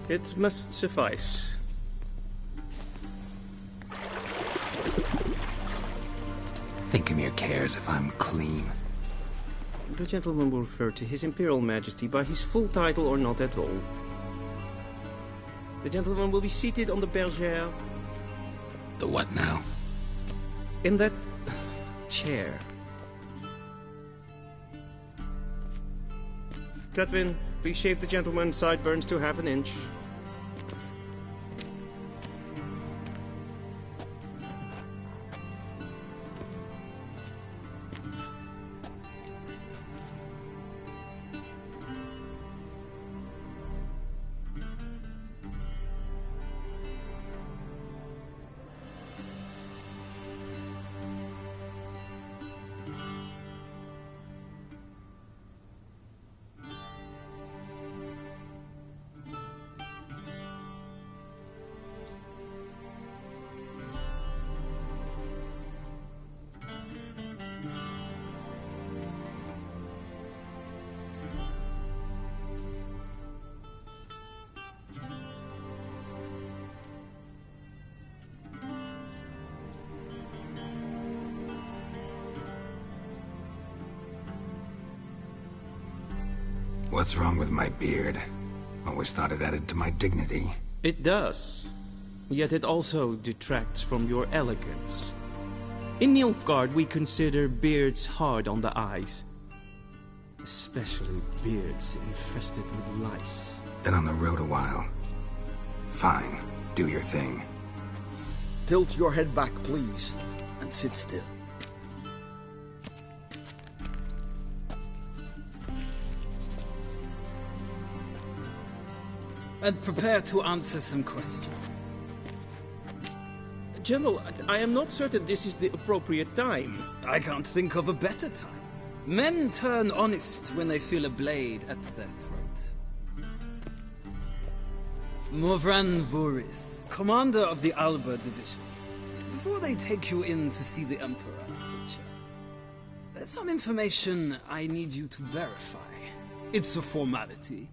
It must suffice. Thingimir cares if I'm clean. The gentleman will refer to His Imperial Majesty by his full title or not at all. The gentleman will be seated on the bergère. The what now? In that chair. Cletwin, please shave the gentleman's sideburns to half an inch. What's wrong with my beard? Always thought it added to my dignity. It does. yet it also detracts from your elegance. In Nilfgaard, we consider beards hard on the eyes. Especially beards infested with lice. Been on the road a while. Fine, do your thing. Tilt your head back, please, and sit still. And prepare to answer some questions. General, I am not certain this is the appropriate time. I can't think of a better time. Men turn honest when they feel a blade at their throat. Morvran Voorhis, commander of the Alba Division. Before they take you in to see the Emperor, Witcher, there's some information I need you to verify. It's a formality,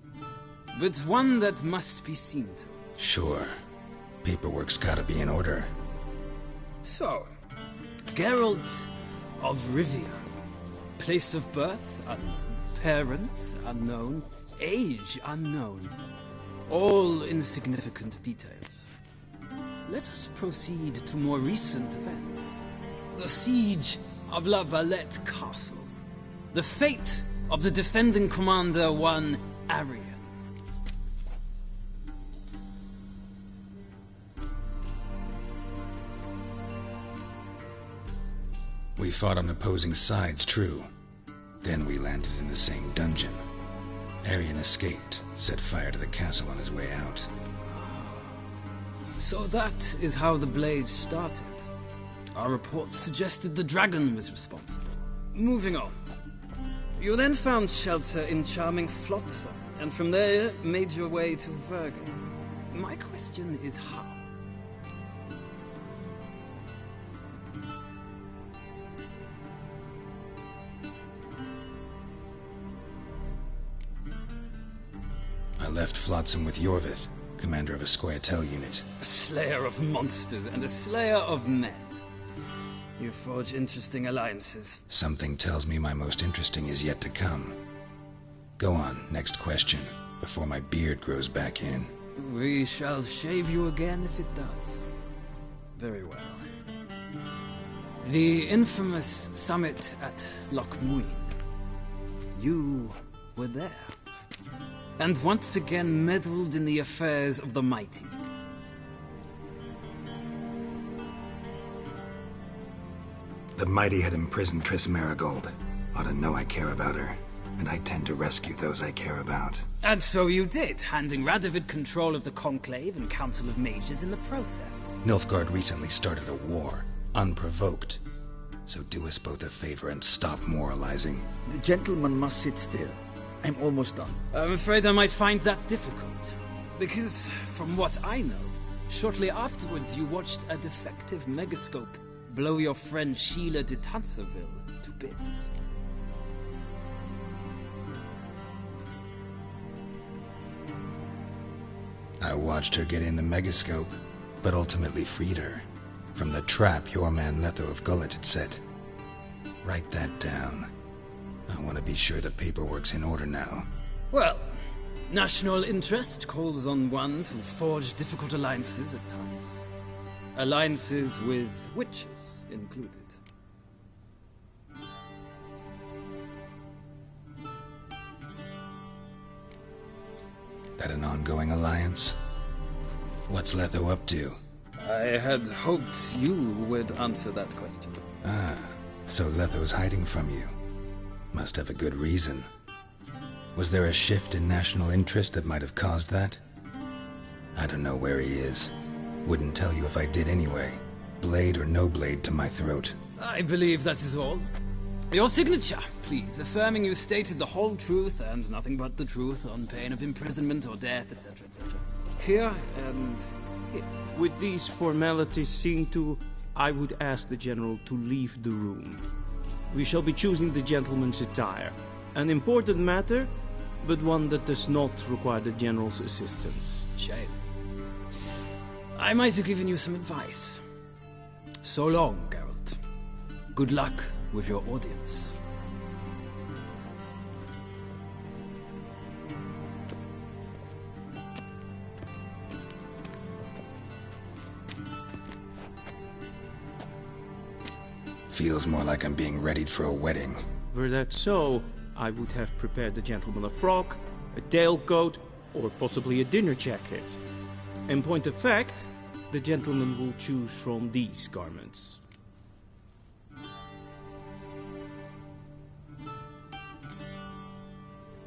but one that must be seen to. Sure. Paperwork's gotta be in order. So, Geralt of Rivia. Place of birth unknown. Parents unknown. Age unknown. All insignificant details. Let us proceed to more recent events. The siege of La Valette Castle. The fate of the defending commander, one Arian. We fought on opposing sides, true. Then we landed in the same dungeon. Arian escaped, set fire to the castle on his way out. So that is how the Blade started. Our reports suggested the dragon was responsible. Moving on. You then found shelter in charming Flotsam, and from there made your way to Vergen. My question is how? I left Flotsam with Yorvith, commander of a Scoia'tael unit. A slayer of monsters and a slayer of men. You forge interesting alliances. Something tells me my most interesting is yet to come. Go on, next question, before my beard grows back in. We shall shave you again if it does. Very well. The infamous summit at Loch Muin. You were there. And once again meddled in the affairs of the mighty. The mighty had imprisoned Triss Merigold. Ought to know I care about her, and I tend to rescue those I care about. And so you did, handing Radovid control of the Conclave and Council of Mages in the process. Nilfgaard recently started a war, unprovoked. So do us both a favor and stop moralizing. The gentleman must sit still. I'm almost done. I'm afraid I might find that difficult. Because, from what I know, shortly afterwards you watched a defective megascope blow your friend Sheila de Tanserville to bits. I watched her get in the megascope, but ultimately freed her from the trap your man Letho of Gullet had set. Write that down. I want to be sure the paperwork's in order now. Well, national interest calls on one to forge difficult alliances at times. Alliances with witches included. That an ongoing alliance? What's Letho up to? I had hoped you would answer that question. Ah, so Letho's hiding from you. Must have a good reason. Was there a shift in national interest that might have caused that? I don't know where he is. Wouldn't tell you if I did anyway. Blade or no blade to my throat. I believe that is all. Your signature, please, affirming you stated the whole truth and nothing but the truth on pain of imprisonment or death, etc., etc. Here and here. With these formalities seen to, I would ask the General to leave the room. We shall be choosing the gentleman's attire. An important matter, but one that does not require the General's assistance. Shame. I might have given you some advice. So long, Geralt. Good luck with your audience. Feels more like I'm being readied for a wedding. Were that so, I would have prepared the gentleman a frock, a tailcoat, or possibly a dinner jacket. In point of fact, the gentleman will choose from these garments.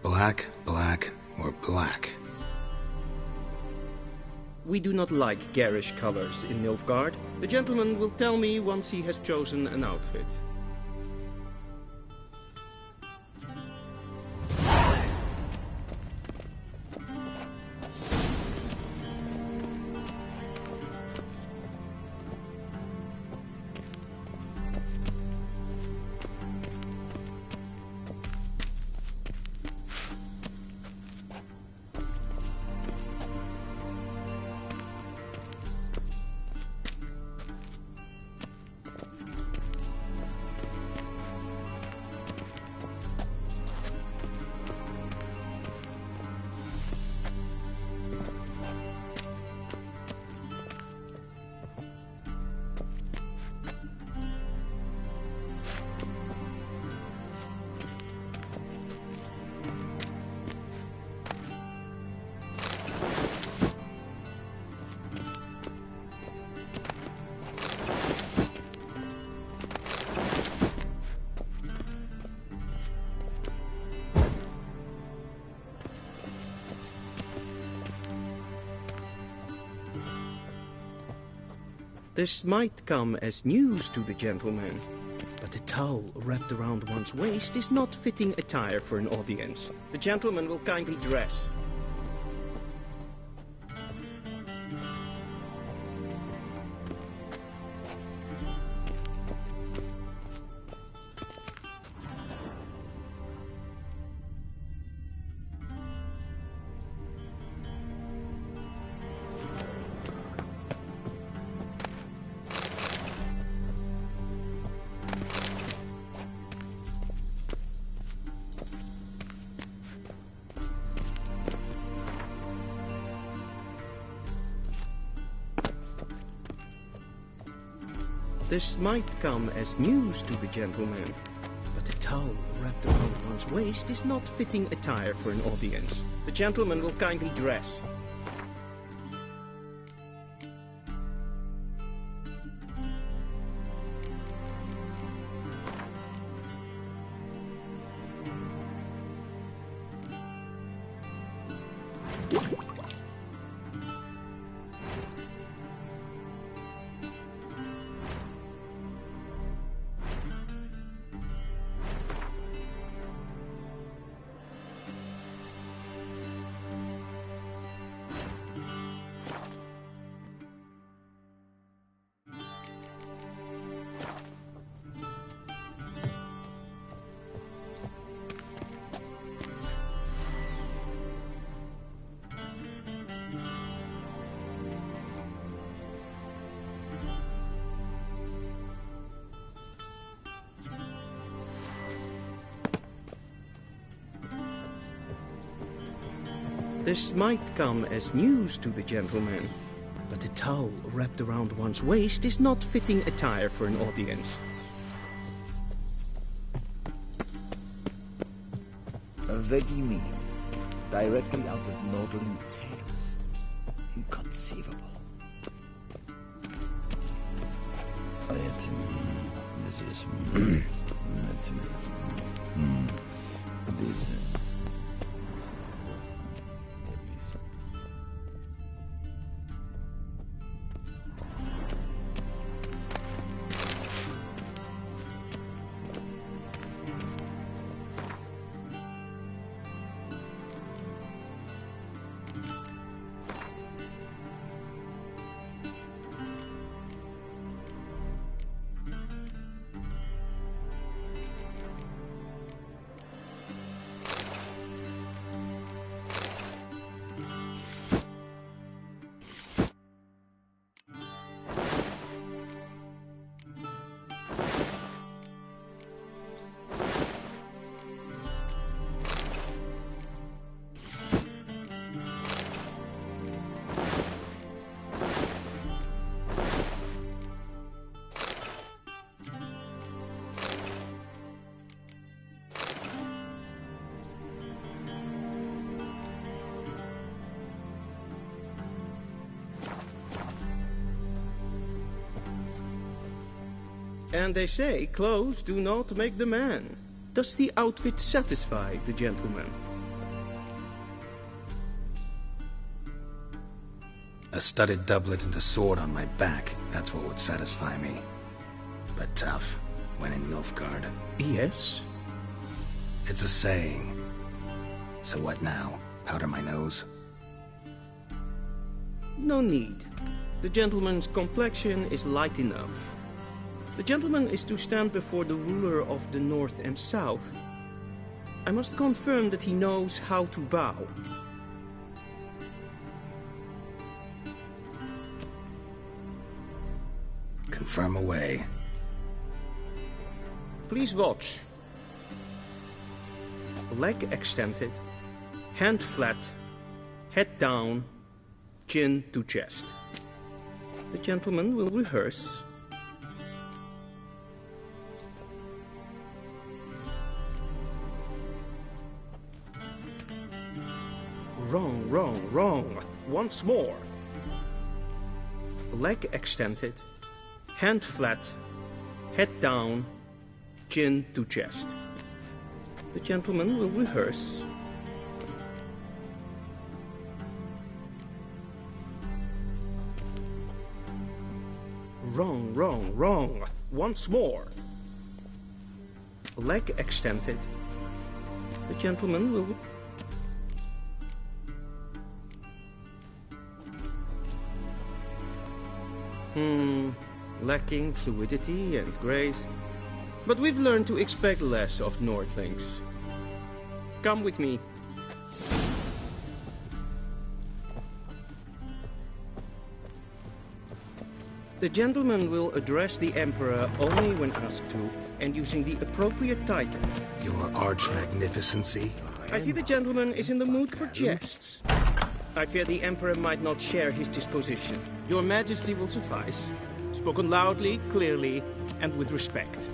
Black, black, or black? We do not like garish colors in Nilfgaard. The gentleman will tell me once he has chosen an outfit. This might come as news to the gentleman, but a towel wrapped around one's waist is not fitting attire for an audience. The gentleman will kindly dress. This might come as news to the gentleman, but a towel wrapped around one's waist is not fitting attire for an audience. The gentleman will kindly dress. This might come as news to the gentleman, but a towel wrapped around one's waist is not fitting attire for an audience. Vegi mean, directly out of Nordling tales. Inconceivable. And they say clothes do not make the man. Does the outfit satisfy the gentleman? A studded doublet and a sword on my back, that's what would satisfy me. But tough, when in Nilfgaard. Yes? It's a saying. So what now? Powder my nose? No need. The gentleman's complexion is light enough. The gentleman is to stand before the ruler of the North and South. I must confirm that he knows how to bow. Confirm away. Please watch. Leg extended, hand flat, head down, chin to chest. The gentleman will rehearse. Wrong, wrong, wrong. Once more. Leg extended, hand flat, head down, chin to chest. The gentleman will rehearse. Wrong, wrong, wrong. Once more. Leg extended. The gentleman will... Lacking fluidity and grace. But we've learned to expect less of Nordlings. Come with me. The gentleman will address the Emperor only when asked to, and using the appropriate title. Your Arch-Magnificency? I see the gentleman is in the mood for jests. I fear the Emperor might not share his disposition. Your Majesty will suffice. Spoken loudly, clearly, and with respect.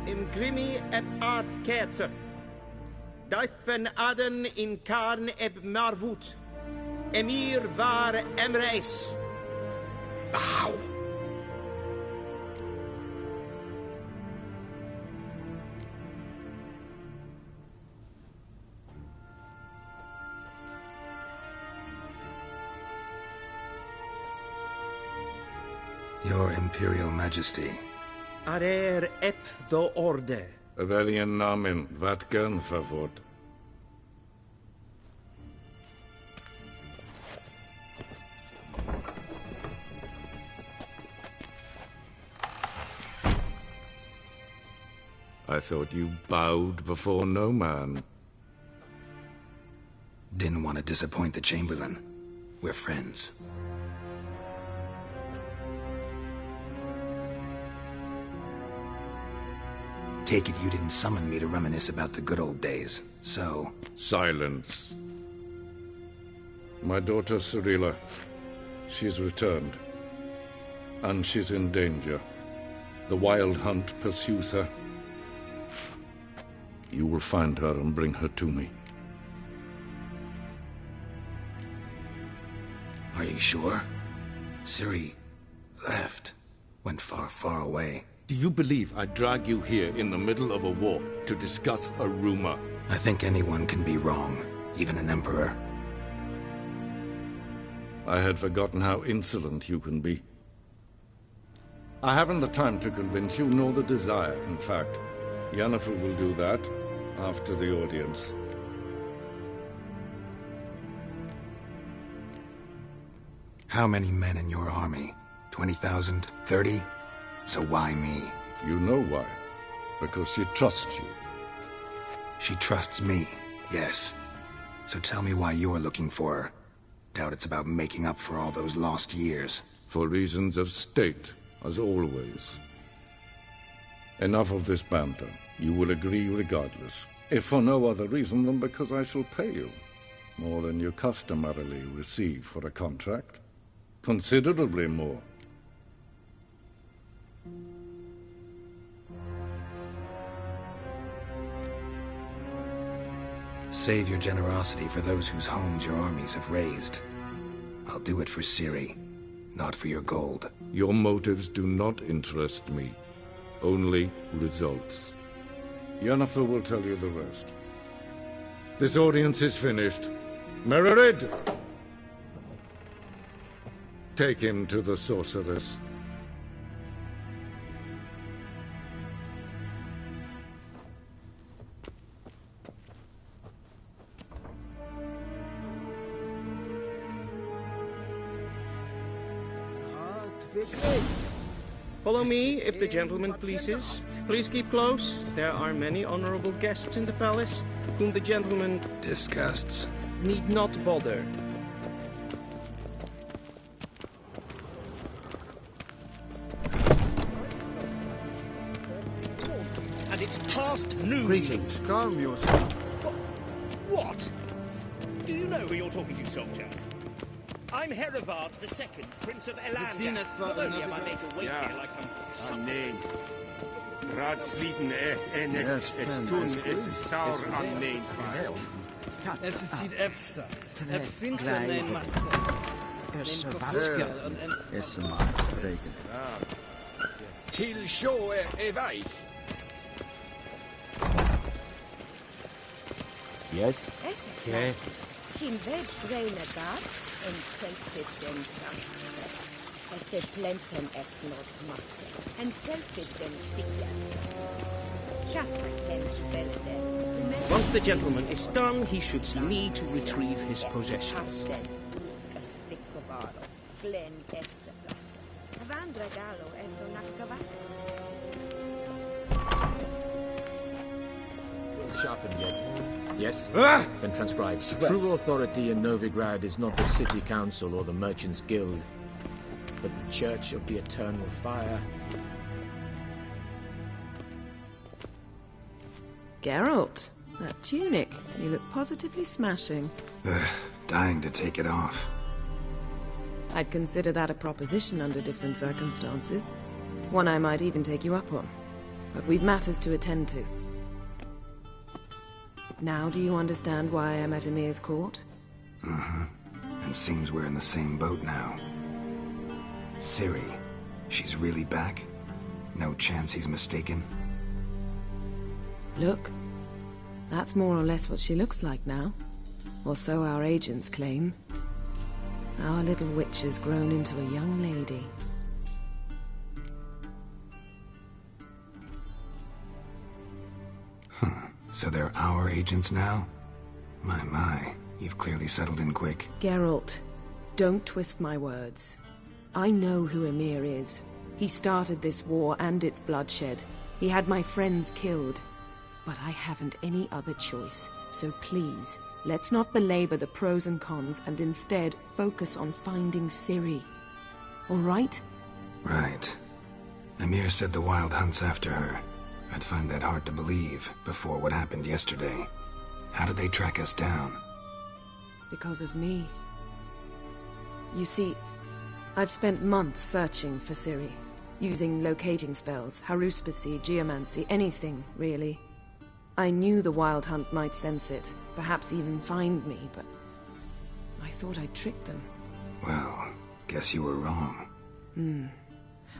Imgrimi eb art ketzer. Daifen aden in karn eb marvut. Emir var emreis. Bow. Your Imperial Majesty. Arer ep the orde. Weljen namen, wat kan favort? I thought you bowed before no man. Didn't want to disappoint the Chamberlain. We're friends. Take it you didn't summon me to reminisce about the good old days, so... Silence. My daughter Cirilla, she's returned. And she's in danger. The Wild Hunt pursues her. You will find her and bring her to me. Are you sure? Ciri left. Went far, far away. Do you believe I'd drag you here in the middle of a war to discuss a rumor? I think anyone can be wrong, even an emperor. I had forgotten how insolent you can be. I haven't the time to convince you, nor the desire, in fact. Yennefer will do that after the audience. How many men in your army? 20,000? 30? So why me? You know why. Because she trusts you. She trusts me, yes. So tell me why you're looking for her. Doubt it's about making up for all those lost years. For reasons of state, as always. Enough of this banter. You will agree regardless. If for no other reason than because I shall pay you. More than you customarily receive for a contract. Considerably more. save your generosity for those whose homes your armies have razed. I'll do it for Ciri, not for your gold. Your motives do not interest me. Only results. Yennefer will tell you the rest. This audience is finished. Mererid! Take him to the sorceress. Follow me, if the gentleman pleases. Please keep close. There are many honorable guests in the palace, whom the gentleman disgusts. Need not bother. And it's past noon. Greetings. Calm yourself. What? Do you know who you're talking to, soldier? I'm Herivard II, Prince of Elander. Not only am I made to wait here like some unnamed. Ratsliten es tun es saur unnamed. Es sieht efsa. Finster nein macht. Es macht streken. Till show evai. Yes? Okay. Kim ved brainer dat en selfit den kraft. Esse plenten etnod matte. En selfit den sikker. Kasper kent velden. Once the gentleman is done, he should see me to retrieve his possessions. Sharpened yet? Yes? Then transcribe. True authority in Novigrad is not the City Council or the Merchants Guild, but the Church of the Eternal Fire. Geralt, that tunic. You look positively smashing. Dying to take it off. I'd consider that a proposition under different circumstances. One I might even take you up on. But we've matters to attend to. Now do you understand why I'm at Emir's court? Mm-hmm. And seems we're in the same boat now. Ciri, she's really back? No chance he's mistaken? Look, that's more or less what she looks like now. Or so our agents claim. Our little witch has grown into a young lady. So they're our agents now? My, you've clearly settled in quick. Geralt, don't twist my words. I know who Emir is. He started this war and its bloodshed. He had my friends killed. But I haven't any other choice. So please, let's not belabor the pros and cons and instead focus on finding Ciri. All right? Right. Emir said the Wild Hunt's after her. I'd find that hard to believe before what happened yesterday. How did they track us down? Because of me. You see, I've spent months searching for Ciri, using locating spells, haruspicy, geomancy, anything, really. I knew the Wild Hunt might sense it, perhaps even find me, but I thought I'd tricked them. Well, guess you were wrong.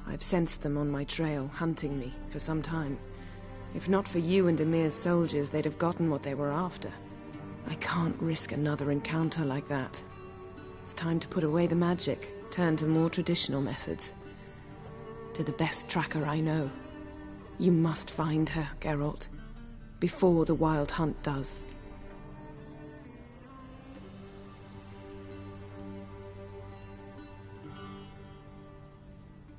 I've sensed them on my trail, hunting me, for some time. If not for you and Emir's soldiers, they'd have gotten what they were after. I can't risk another encounter like that. It's time to put away the magic, turn to more traditional methods. To the best tracker I know. You must find her, Geralt. Before the Wild Hunt does.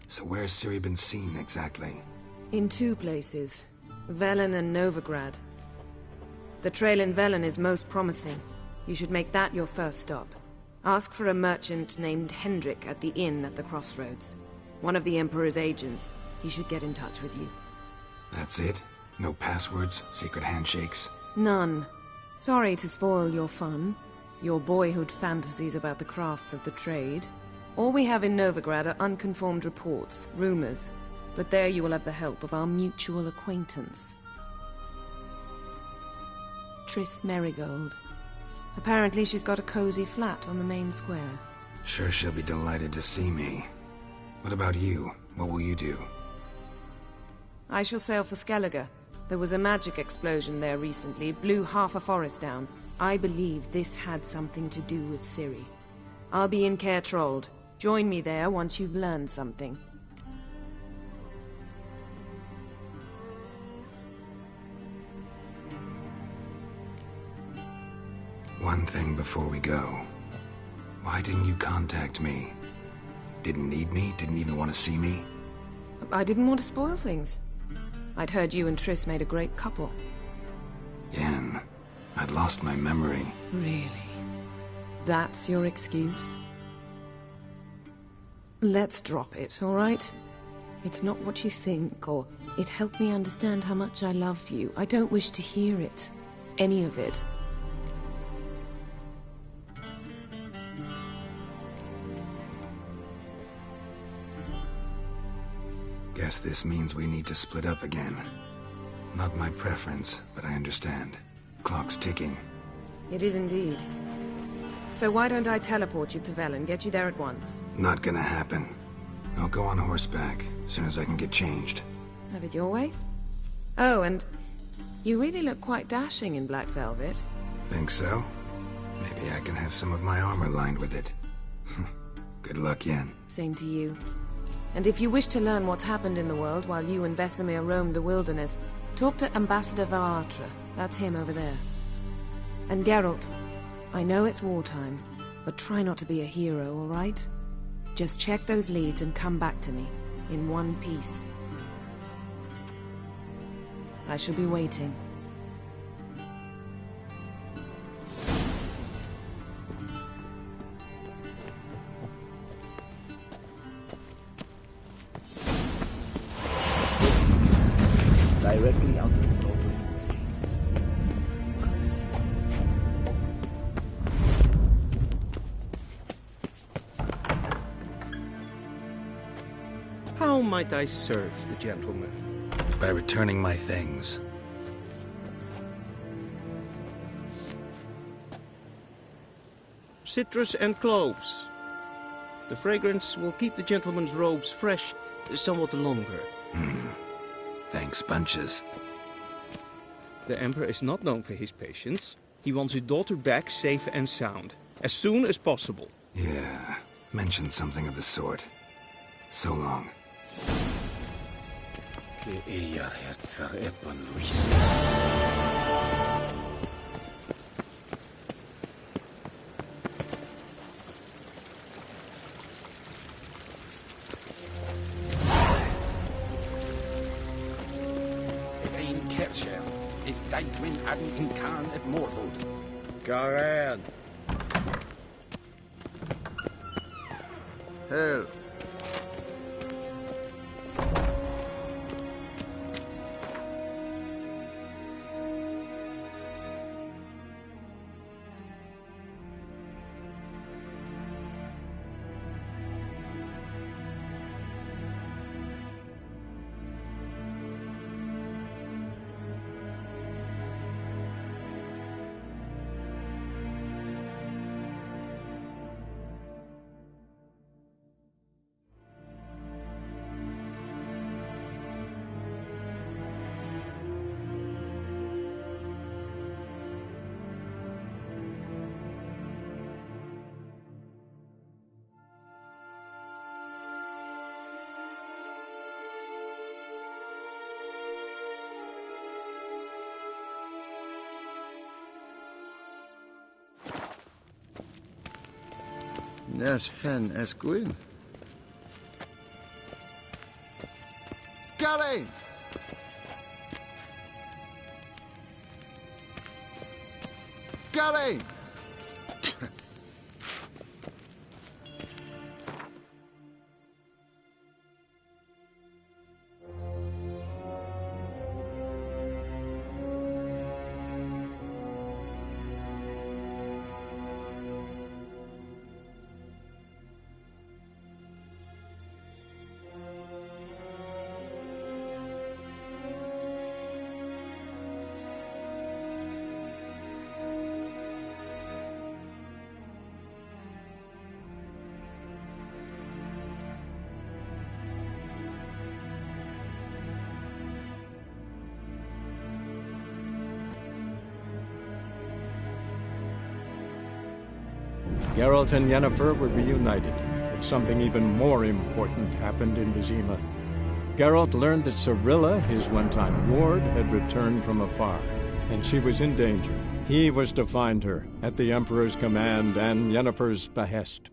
So where's Ciri been seen, exactly? In two places. Velen and Novigrad. The trail in Velen is most promising. You should make that your first stop. Ask for a merchant named Hendrik at the inn at the crossroads. One of the Emperor's agents. He should get in touch with you. That's it? No passwords, secret handshakes? None. Sorry to spoil your fun. Your boyhood fantasies about the crafts of the trade. All we have in Novigrad are unconfirmed reports, rumors. But there you will have the help of our mutual acquaintance. Triss Merigold. Apparently she's got a cozy flat on the main square. Sure she'll be delighted to see me. What about you? What will you do? I shall sail for Skellige. There was a magic explosion there recently, blew half a forest down. I believe this had something to do with Ciri. I'll be in Caer Trolde. Join me there once you've learned something. One thing before we go. Why didn't you contact me? Didn't need me? Didn't even want to see me? I didn't want to spoil things. I'd heard you and Triss made a great couple. Yen, I'd lost my memory. Really? That's your excuse? Let's drop it, all right? It's not what you think, or it helped me understand how much I love you. I don't wish to hear it. Any of it. Guess this means we need to split up again. Not my preference, but I understand. Clock's ticking. It is indeed. So why don't I teleport you to Velen, get you there at once? Not gonna happen. I'll go on horseback, as soon as I can get changed. Have it your way? Oh, and you really look quite dashing in black velvet. Think so? Maybe I can have some of my armor lined with it. Good luck, Yen. Same to you. And if you wish to learn what's happened in the world while you and Vesemir roamed the wilderness, talk to Ambassador Varatra. That's him over there. And Geralt, I know it's wartime, but try not to be a hero, all right? Just check those leads and come back to me, in one piece. I shall be waiting. Directly out of the Noble. How might I serve the gentleman? By returning my things. Citrus and cloves. The fragrance will keep the gentleman's robes fresh somewhat longer. Thanks, bunches. The Emperor is not known for his patience. He wants his daughter back safe and sound, as soon as possible. Yeah, mentioned something of the sort. So long. Is Daithwin Adden in Khan at Morfold? Garan. Hell. Nes hen Esquin. Galen! Galen! Geralt and Yennefer were reunited, but something even more important happened in Vizima. Geralt learned that Cirilla, his one-time ward, had returned from afar, and she was in danger. He was to find her, at the Emperor's command and Yennefer's behest.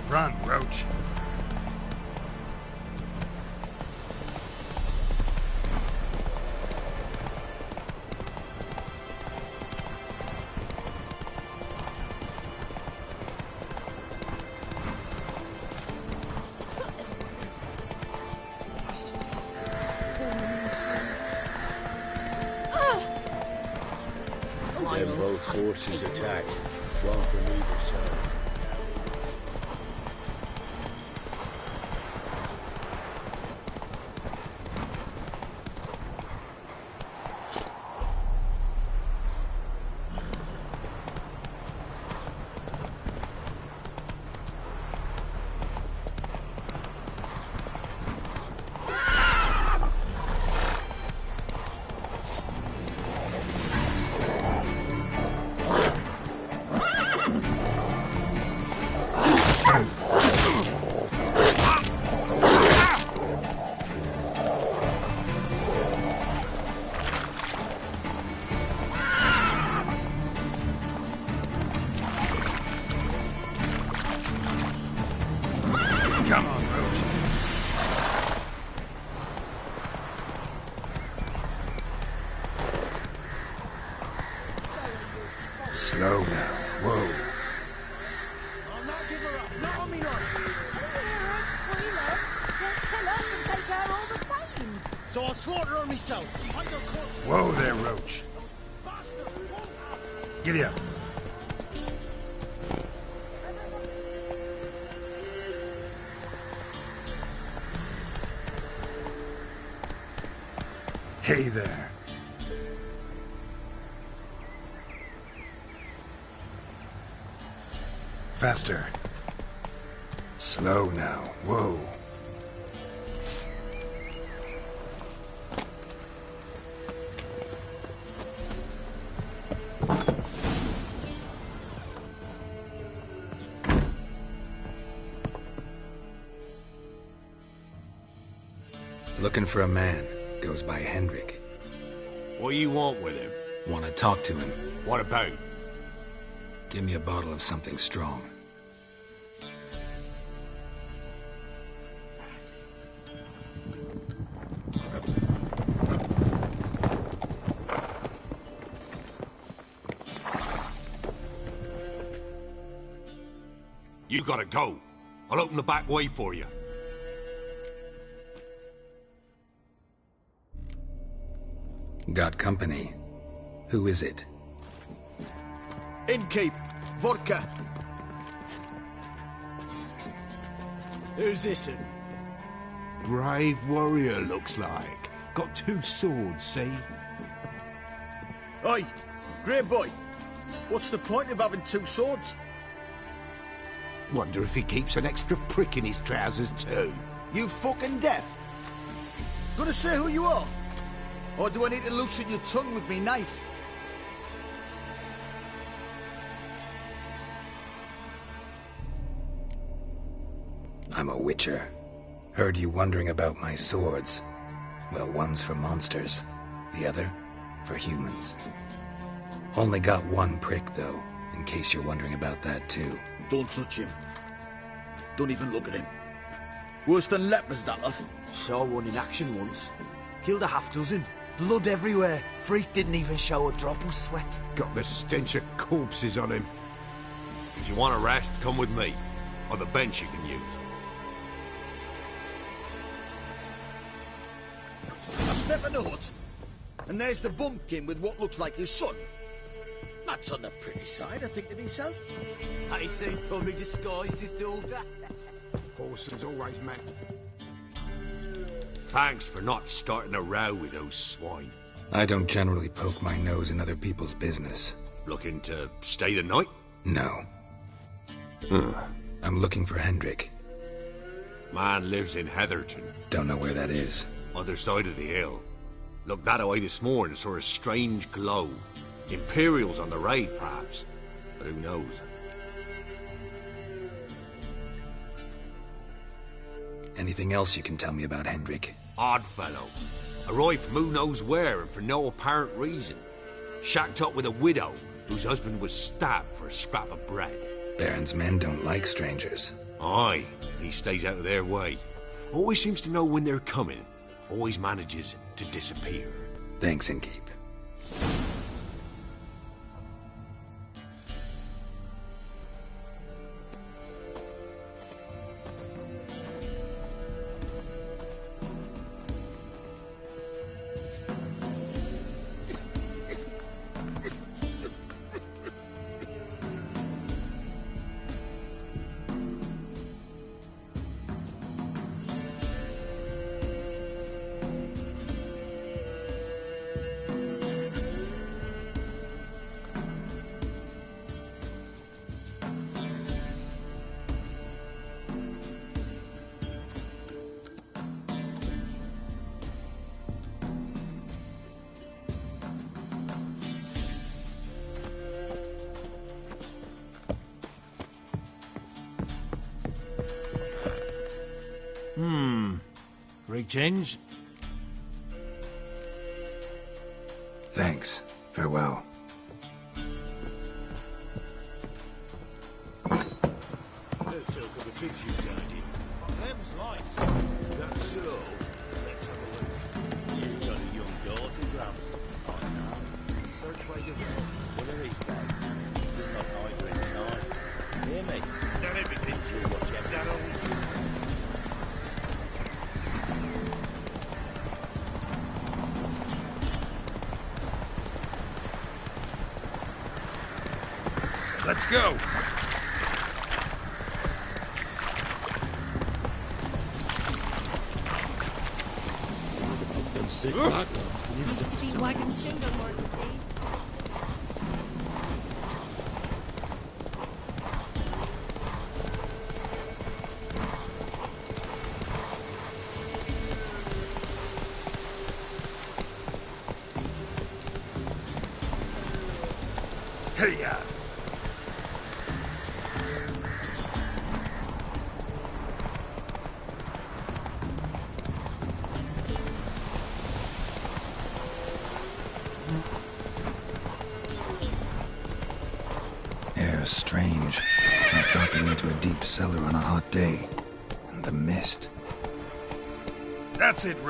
Run, Roach. Then both forces attacked, one from either side. Slow now. Whoa. I'll not give her up. Not on me life. So I'll slaughter her myself. Whoa there, Roach. Giddy up. Hey there. Faster. Slow now. Whoa. Looking for a man. Goes by Hendrik. What do you want with him? Want to talk to him. What about? Give me a bottle of something strong. You gotta go. I'll open the back way for you. Got company. Who is it? Innkeep. Vodka. Who's this in? Brave warrior, looks like. Got 2 swords, see? Oi, great boy. What's the point of having 2 swords? Wonder if he keeps an extra prick in his trousers too. You fucking deaf? Gonna say who you are? Or do I need to loosen your tongue with me knife? I'm a witcher. Heard you wondering about my swords. Well, one's for monsters, the other for humans. Only got 1 prick, though, in case you're wondering about that, too. Don't touch him. Don't even look at him. Worse than lepers, that lot. Saw one in action once. Killed a half-dozen. Blood everywhere. Freak didn't even show a drop of sweat. Got the stench of corpses on him. If you want a rest, come with me. I've a bench you can use. I step in the hut, and there's the bumpkin with what looks like his son. That's on the pretty side, I think to myself. I say probably disguised his daughter. Horses always meant. Thanks for not starting a row with those swine. I don't generally poke my nose in other people's business. Looking to stay the night? No. I'm looking for Hendrik. Man lives in Heatherton. Don't know where that is. Other side of the hill. Looked that away this morning, saw a strange glow. Imperials on the raid, perhaps. But who knows? Anything else you can tell me about Hendrik? Odd fellow. Arrived from who knows where and for no apparent reason. Shacked up with a widow whose husband was stabbed for a scrap of bread. Baron's men don't like strangers. Aye, he stays out of their way. Always seems to know when they're coming. Always manages to disappear. Thanks, Innkeep. Greetings. Thanks. Farewell. Let's talk of the pigs you guided. Them's lights. That's so. Let's have a look. You've got a young daughter, Grams. Oh no. Search where you go. One of these days. Let's go. Them sick black ones. We need To be wagon shingle more than days. Hey-ya. Air's strange, like dropping into a deep cellar on a hot day. And the mist. That's it, Rose.